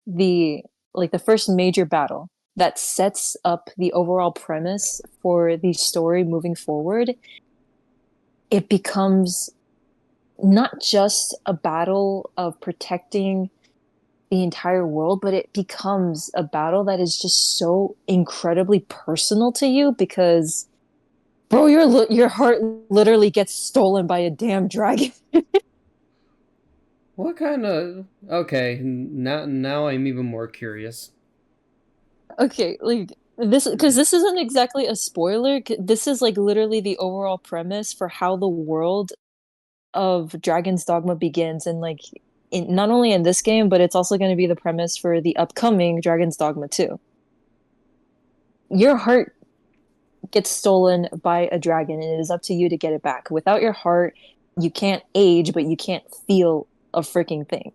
the the first major battle that sets up the overall premise for the story moving forward, it becomes not just a battle of protecting the entire world, but it becomes a battle that is just so incredibly personal to you because bro, your heart literally gets stolen by a damn dragon. What kind of? Okay, now I'm even more curious. Okay, like this because this isn't exactly a spoiler. This is like literally the overall premise for how the world of Dragon's Dogma begins, and like not only in this game, but it's also going to be the premise for the upcoming Dragon's Dogma 2. Your heart gets stolen by a dragon, and it is up to you to get it back. Without your heart, you can't age, but you can't feel a freaking thing.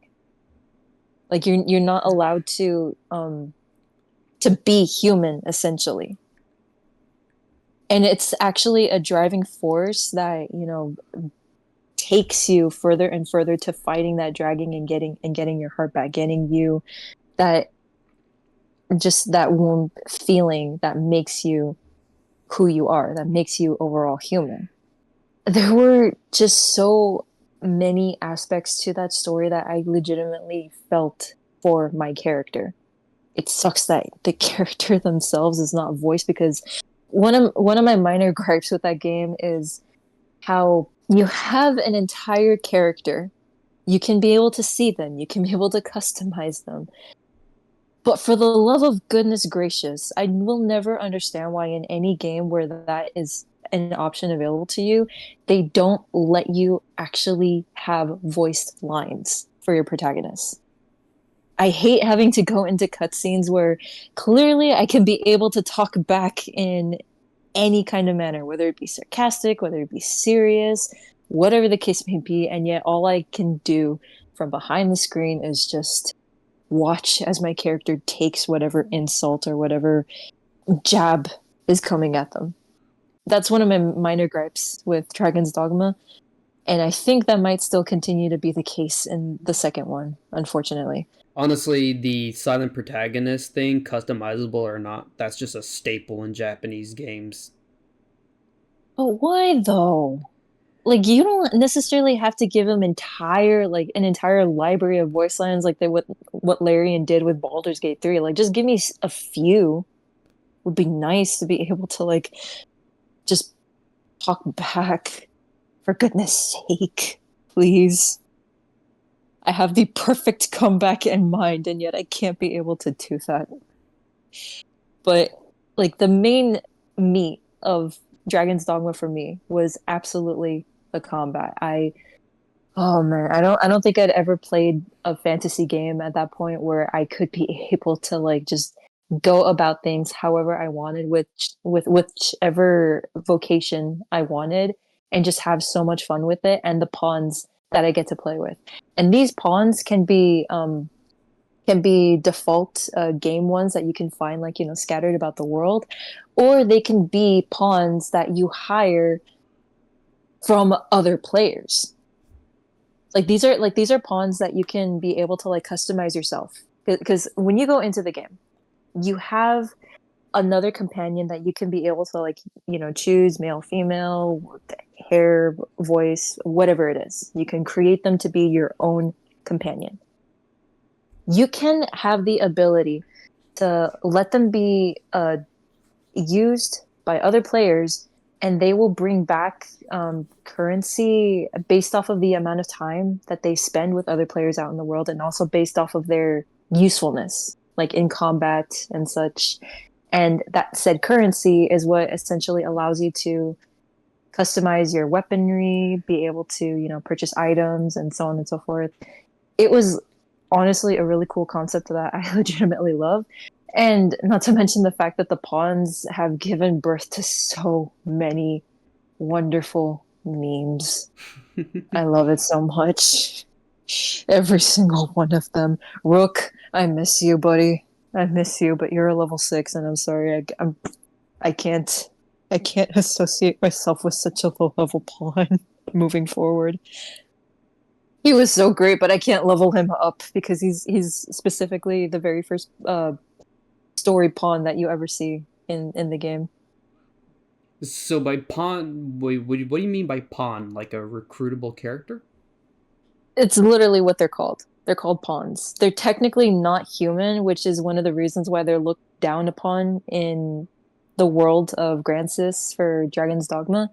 Like you're not allowed to be human essentially. And it's actually a driving force that, you know, takes you further and further to fighting that dragon and getting your heart back, getting you that just that warm feeling that makes you who you are, that makes you overall human. There were just so many aspects to that story that I legitimately felt for my character. It sucks that the character themselves is not voiced because one of my minor gripes with that game is how you have an entire character. You can be able to see them, you can be able to customize them. But for the love of goodness gracious, I will never understand why in any game where that is an option available to you, they don't let you actually have voiced lines for your protagonists. I hate having to go into cutscenes where clearly I can be able to talk back in any kind of manner, whether it be sarcastic, whether it be serious, whatever the case may be, and yet all I can do from behind the screen is just watch as my character takes whatever insult or whatever jab is coming at them. That's one of my minor gripes with Dragon's Dogma, and I think that might still continue to be the case in the second one, unfortunately. Honestly, the silent protagonist thing, customizable or not, that's just a staple in Japanese games. But why though? Like you don't necessarily have to give them entire like an entire library of voice lines like they what Larian did with Baldur's Gate 3. Like just give me a few. Would be nice to be able to like just talk back. For goodness sake, please. I have the perfect comeback in mind, and yet I can't be able to do that. But like the main meat of Dragon's Dogma for me was absolutely the combat. Oh man, I don't think I'd ever played a fantasy game at that point where I could be able to like just go about things however I wanted with whichever vocation I wanted and just have so much fun with it and the pawns that I get to play with. And these pawns can be default game ones that you can find like, scattered about the world, or they can be pawns that you hire from other players. Like these are pawns that you can be able to like customize yourself, because when you go into the game you have another companion that you can be able to like choose male, female, hair, voice, whatever it is. You can create them to be your own companion. You can have the ability to let them be used by other players, and they will bring back currency based off of the amount of time that they spend with other players out in the world, and also based off of their usefulness, like in combat and such. And that said currency is what essentially allows you to customize your weaponry, be able to, purchase items and so on and so forth. It was honestly a really cool concept that I legitimately love. And not to mention the fact that the pawns have given birth to so many wonderful memes. I love it so much. Every single one of them. Rook, I miss you, buddy. I miss you, but you're a level 6, and I'm sorry. I can't. I can't associate myself with such a low level pawn moving forward. He was so great, but I can't level him up because he's specifically the very first story pawn that you ever see in the game. So by pawn, wait, what do you mean by pawn? Like a recruitable character? It's literally what they're called. They're called pawns. They're technically not human, which is one of the reasons why they're looked down upon in the world of Grancis for Dragon's Dogma.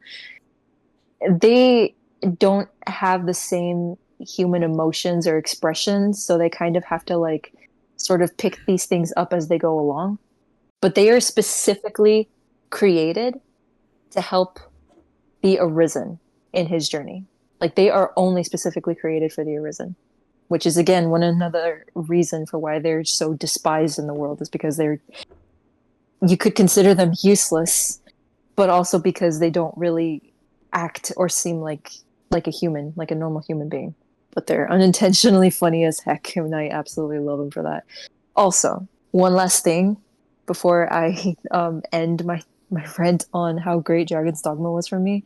They don't have the same human emotions or expressions, so they kind of have to like sort of pick these things up as they go along. But they are specifically created to help the Arisen in his journey. Like they are only specifically created for the Arisen, which is again one another reason for why they're so despised in the world, is because they're, you could consider them useless, but also because they don't really act or seem like a human, like a normal human being. But they're unintentionally funny as heck, and I absolutely love them for that. Also, one last thing before I end my rant on how great Dragon's Dogma was for me.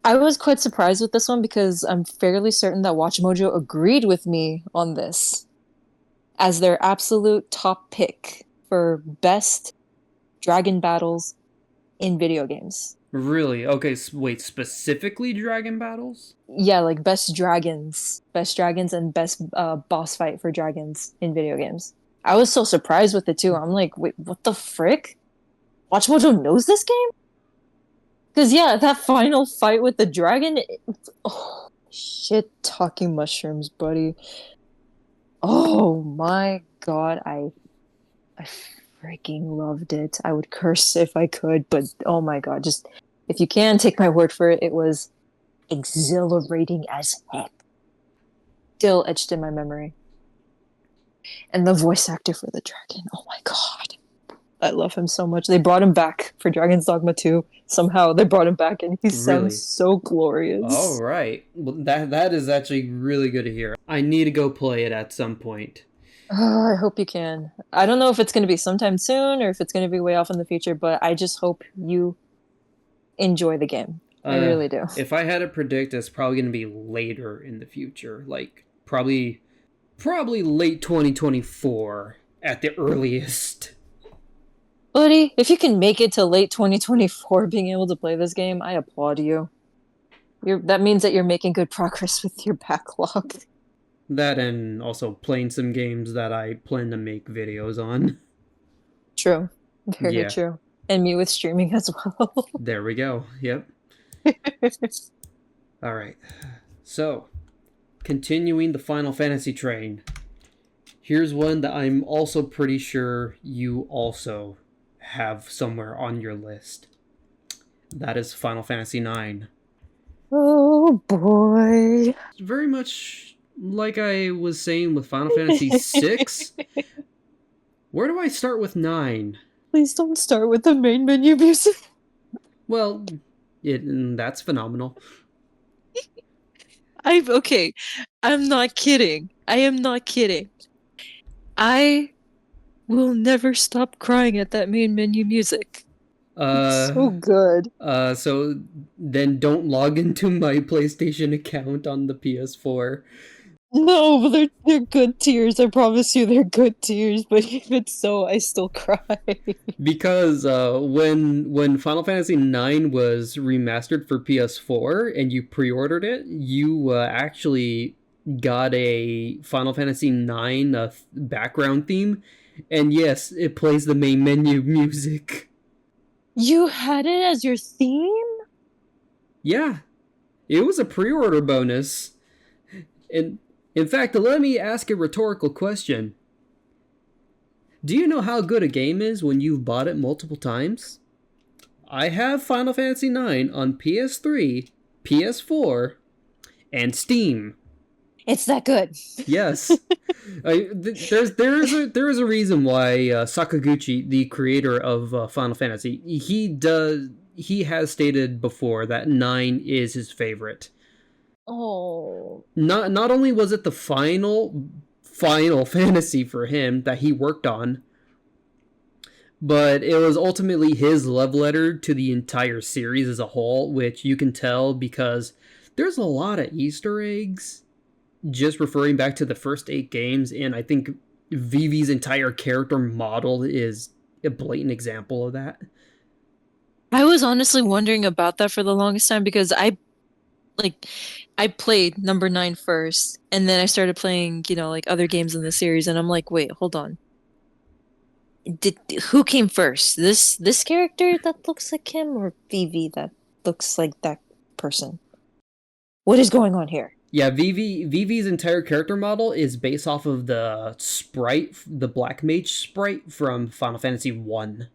I was quite surprised with this one because I'm fairly certain that Watch Mojo agreed with me on this as their absolute top pick for best dragon battles in video games. Really? Okay, wait, specifically dragon battles? Yeah, like best dragons, and best boss fight for dragons in video games. I was so surprised with it too. I'm like, wait, what the frick? Watch Mojo knows this game? Because yeah, that final fight with the dragon, oh shit, talking mushrooms, buddy. Oh my god, I freaking loved it. I would curse if I could, but oh my god, just if you can take my word for it, it was exhilarating as heck. Still etched in my memory. And the voice actor for the dragon, oh my god. I love him so much. They brought him back for Dragon's Dogma 2. Somehow they brought him back and he sounds Really? so All glorious. right. Well, that is actually really good to hear. I need to go play it at some point. Oh, I hope you can. I don't know if it's going to be sometime soon or if it's going to be way off in the future, but I just hope you enjoy the game. I Uh, really do. if I had to predict, it's probably going to be later in the future, like probably late 2024 at the earliest. Buddy, if you can make it to late 2024 being able to play this game, I applaud you. That means that you're making good progress with your backlog. That and also playing some games that I plan to make videos on. True. Very Yeah, true. And me with streaming as well. there we go. Yep. All right. So, continuing the Final Fantasy train. Here's one that I'm also pretty sure you also have somewhere on your list. That is Final Fantasy IX. Oh boy. Very much like I was saying with Final Fantasy VI. Where do I start with 9? Please don't start with the main menu music. Well, that's phenomenal. I'm okay. I'm not kidding. I am not kidding. I will never stop crying at that main menu music. It's so Uh, good. so then don't log into my PlayStation account on the PS4 No, but they're good tears. I promise you they're good tears, but even so, I still cry. because when Final Fantasy IX was remastered for PS4 and you pre-ordered it, you actually got a Final Fantasy IX background theme, and yes, it plays the main menu music. You had it as your theme? Yeah, it was a pre-order bonus. And in fact, let me ask a rhetorical question. Do you know how good a game is when you've bought it multiple times? I have Final Fantasy IX on PS3, PS4, and Steam. It's that good. Yes, there is a reason why Sakaguchi, the creator of Final Fantasy, he has stated before that 9 is his favorite. Oh. Not only was it the final fantasy for him that he worked on, but it was ultimately his love letter to the entire series as a whole, which you can tell because there's a lot of Easter eggs just referring back to the first 8 games, and I think Vivi's entire character model is a blatant example of that. I was honestly wondering about that for the longest time because like I played number 9 first, and then I started playing, like other games in the series, and I'm like, wait, hold on. Did who came first? This character that looks like him or Vivi that looks like that person? What is going on here? Yeah, Vivi's entire character model is based off of the sprite, the Black Mage sprite from Final Fantasy 1.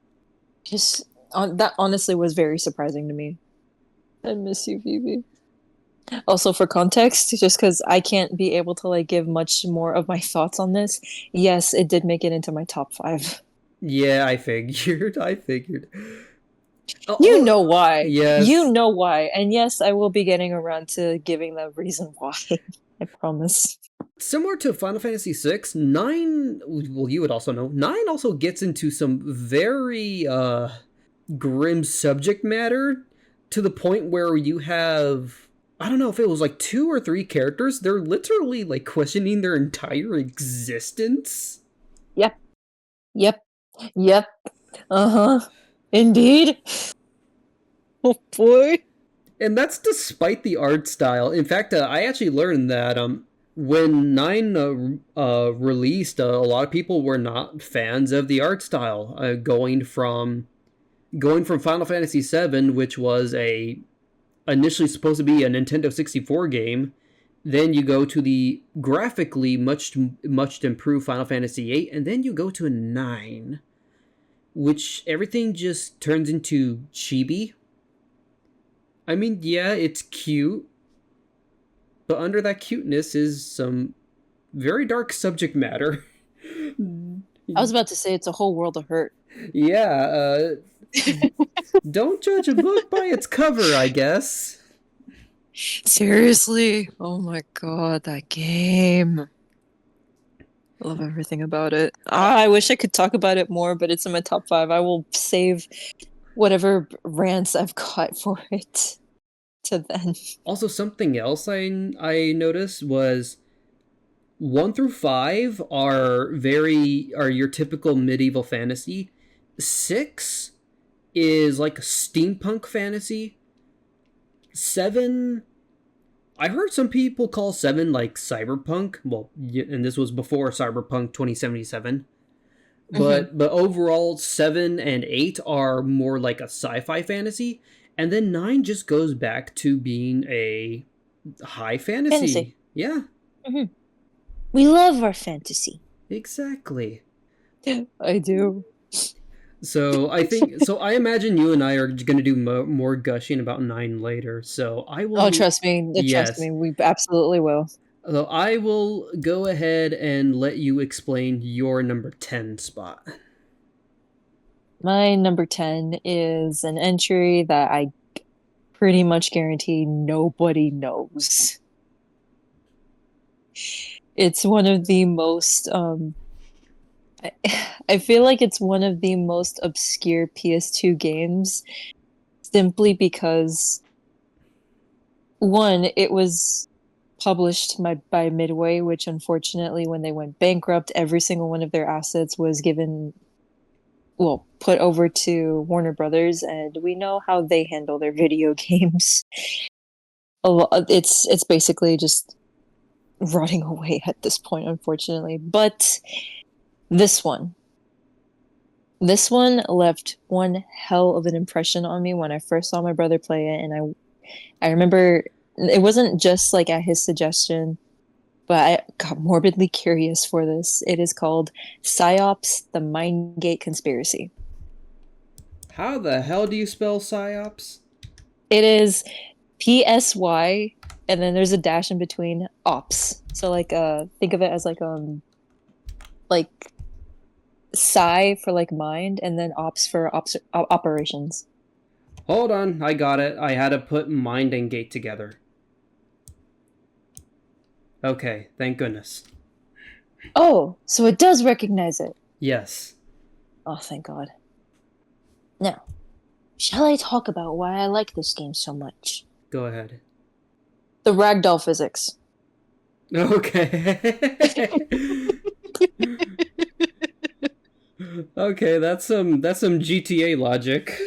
Just that honestly was very surprising to me. I miss you, Vivi. Also, for context, just because I can't be able to like give much more of my thoughts on this, yes, it did make it into my top 5. Yeah, I figured. I figured. You Oh, know why. You yes. know why. And yes, I will be getting around to giving the reason why. I promise. Similar to Final Fantasy VI, 9, well, you would also know, 9 also gets into some very grim subject matter to the point where you have, I don't know if it was like 2 or 3 characters, they're literally like questioning their entire existence. Yep. Yep. Yep. Uh-huh. Indeed. Oh boy. And that's despite the art style. In fact, I actually learned that when 9 released, a lot of people were not fans of the art style, going from Final Fantasy VII, which was a initially supposed to be a Nintendo 64 game. Then you go to the graphically much improved Final Fantasy VIII, and then you go to a 9, which everything just turns into chibi. I mean, yeah, it's cute, but under that cuteness is some very dark subject matter. I was about to say it's a whole world of hurt. Yeah, don't judge a book by its cover, I guess. Seriously? Oh my God, that game. I love everything about it. I wish I could talk about it more, but it's in my top 5. I will save whatever rants I've got for it to then. Also, something else I noticed was 1 through 5 are your typical medieval fantasy. 6 is like a steampunk fantasy. 7, I heard some people call 7 like cyberpunk. Well, and this was before Cyberpunk 2077. Hmm. But overall, 7 and 8 are more like a sci-fi fantasy, and then 9 just goes back to being a high Fantasy. fantasy. Yeah, Hmm. We love our fantasy. exactly. I do. So I think so. I imagine you and I are going to do more gushing about 9 later. So I Oh, will. trust Yes. me, we absolutely will. So I will go ahead and let you explain your number 10 spot. My number 10 is an entry that I pretty much guarantee nobody knows. It's one of the most I, I feel like it's one of the most obscure PS2 games simply because one, it was published by Midway, which unfortunately when they went bankrupt, every single one of their assets was put over to Warner Brothers, and we know how they handle their video games. It's basically just rotting away at this point, unfortunately. But this one, this one left one hell of an impression on me when I first saw my brother play it, and I remember it wasn't just like at his suggestion, but I got morbidly curious for this. It is called PsyOps: The Mindgate Conspiracy. How the hell do you spell psyops? It is PSY, and then there's a dash in between ops. So like think of it as like psi for like mind, and then ops for operations. Hold on, I got it. I had to put mind and gate together. Okay, thank goodness. Oh, so it does recognize it. Yes, Oh, thank God. Now, shall I talk about why I like this game so much? go ahead. The ragdoll physics. Okay. Okay, that's some GTA logic.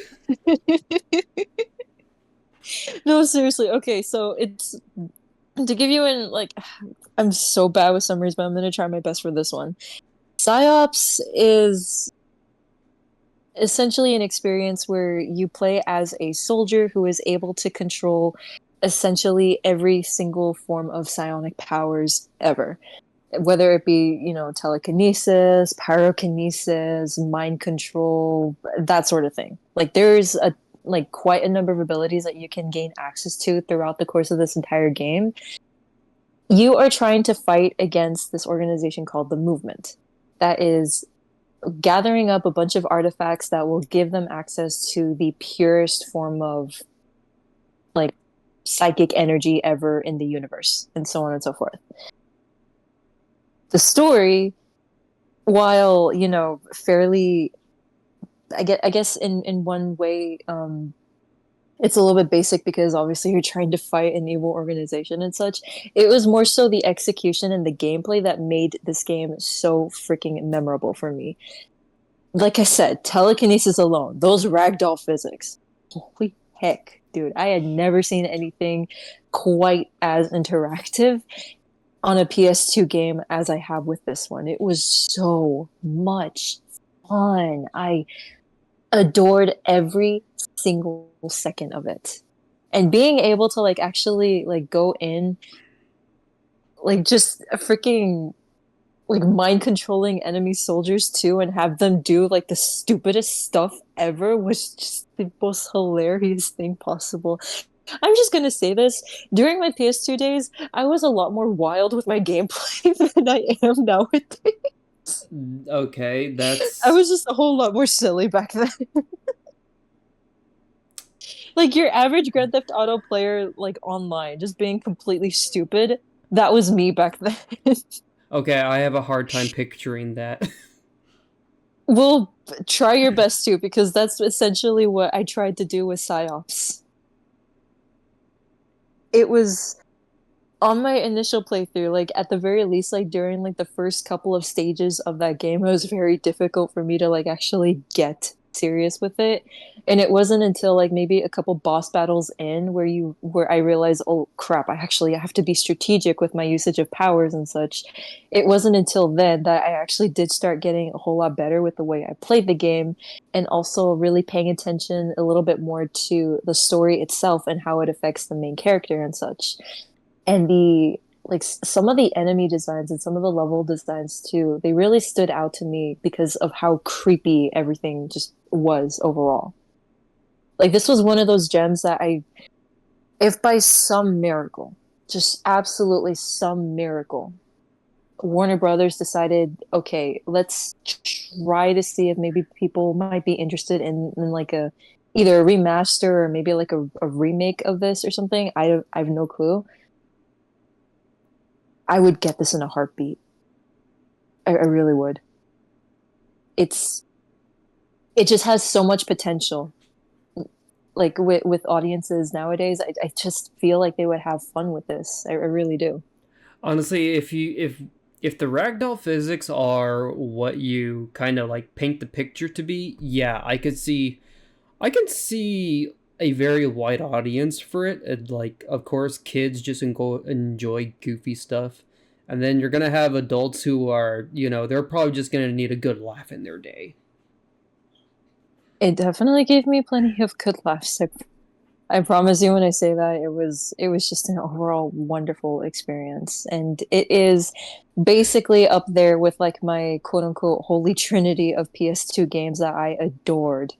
No, seriously. Okay, so it's to give you an like I'm so bad with summaries, but I'm gonna try my best for this one. PsyOps is essentially an experience where you play as a soldier who is able to control essentially every single form of psionic powers ever. Whether it be, telekinesis, pyrokinesis, mind control, that sort of thing. Like there's a like quite a number of abilities that you can gain access to throughout the course of this entire game. You are trying to fight against this organization called the Movement. That is gathering up a bunch of artifacts that will give them access to the purest form of like psychic energy ever in the universe, and so on and so forth. The story, while fairly, I guess in one way, it's a little bit basic because obviously you're trying to fight an evil organization and such. It was more so the execution and the gameplay that made this game so freaking memorable for me. Like I said, telekinesis alone, those ragdoll physics. Holy heck, dude. I had never seen anything quite as interactive on a PS2 game as I have with this one. It was so much fun. I adored every single second of it. And being able to like actually like go in like just a freaking like mind controlling enemy soldiers too and have them do like the stupidest stuff ever was just the most hilarious thing possible. I'm just gonna say this. During my PS2 days, I was a lot more wild with my gameplay than I am nowadays. Okay, I that's was just a whole lot more silly back then. Like your average Grand Theft Auto player, like online, just being completely stupid. That was me back then. okay. I have a hard time picturing that. Well, try your best to, because that's essentially what I tried to do with PsyOps. It was on my initial playthrough, like at the very least, like during like the first couple of stages of that game, it was very difficult for me to like actually get serious with it. And it wasn't until like maybe a couple boss battles in where I realized, oh crap, I have to be strategic with my usage of powers and such. It wasn't until then that I actually did start getting a whole lot better with the way I played the game, and also really paying attention a little bit more to the story itself and how it affects the main character and such. And like some of the enemy designs and some of the level designs too, they really stood out to me because of how creepy everything just was overall. Like this was one of those gems that if by some miracle, just absolutely some miracle, Warner Brothers decided, okay, let's try to see if maybe people might be interested in like a either a remaster or maybe like a remake of this or something. I have no clue. I would get this in a heartbeat. I really would. It's it just has so much potential. Like with audiences nowadays, I just feel like they would have fun with this. I really do. Honestly, if the ragdoll physics are what you kind of like paint the picture to be, yeah, I can see a very wide audience for it. And like, of course, kids just enjoy goofy stuff, and then you're gonna have adults who are, they're probably just gonna need a good laugh in their day. It definitely gave me plenty of good laughs. I promise you when I say that it was just an overall wonderful experience. And it is basically up there with like my quote unquote holy trinity of PS2 games that I adored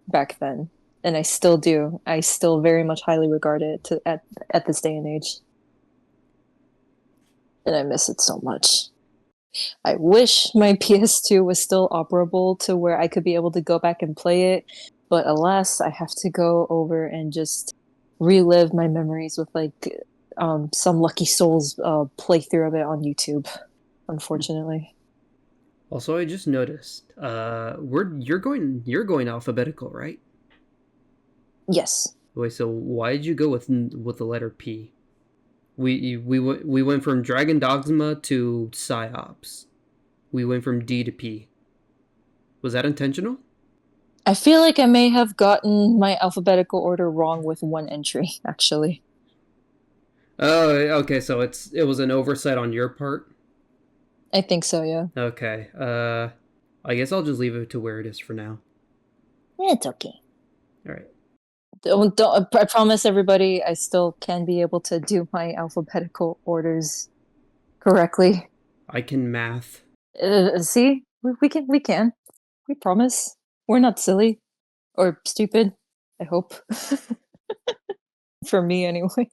back then. And I still do. I still very much highly regard it at this day and age. And I miss it so much. I wish my PS2 was still operable to where I could be able to go back and play it, but alas, I have to go over and just relive my memories with like some Lucky Souls playthrough of it on YouTube, unfortunately. Also, I just noticed, you're going alphabetical, right? Yes. Wait, so why did you go with the letter P? We went from Dragon Dogma to Psyops. We went from D to P. Was that intentional? I feel like I may have gotten my alphabetical order wrong with one entry, actually. Oh, okay. So it was an oversight on your part. I think so, yeah. Okay. I guess I'll just leave it to where it is for now. It's okay. All right. Don't, I promise everybody I still can be able to do my alphabetical orders correctly. I can math. See, we can. We promise. We're not silly or stupid. I hope. For me, anyway.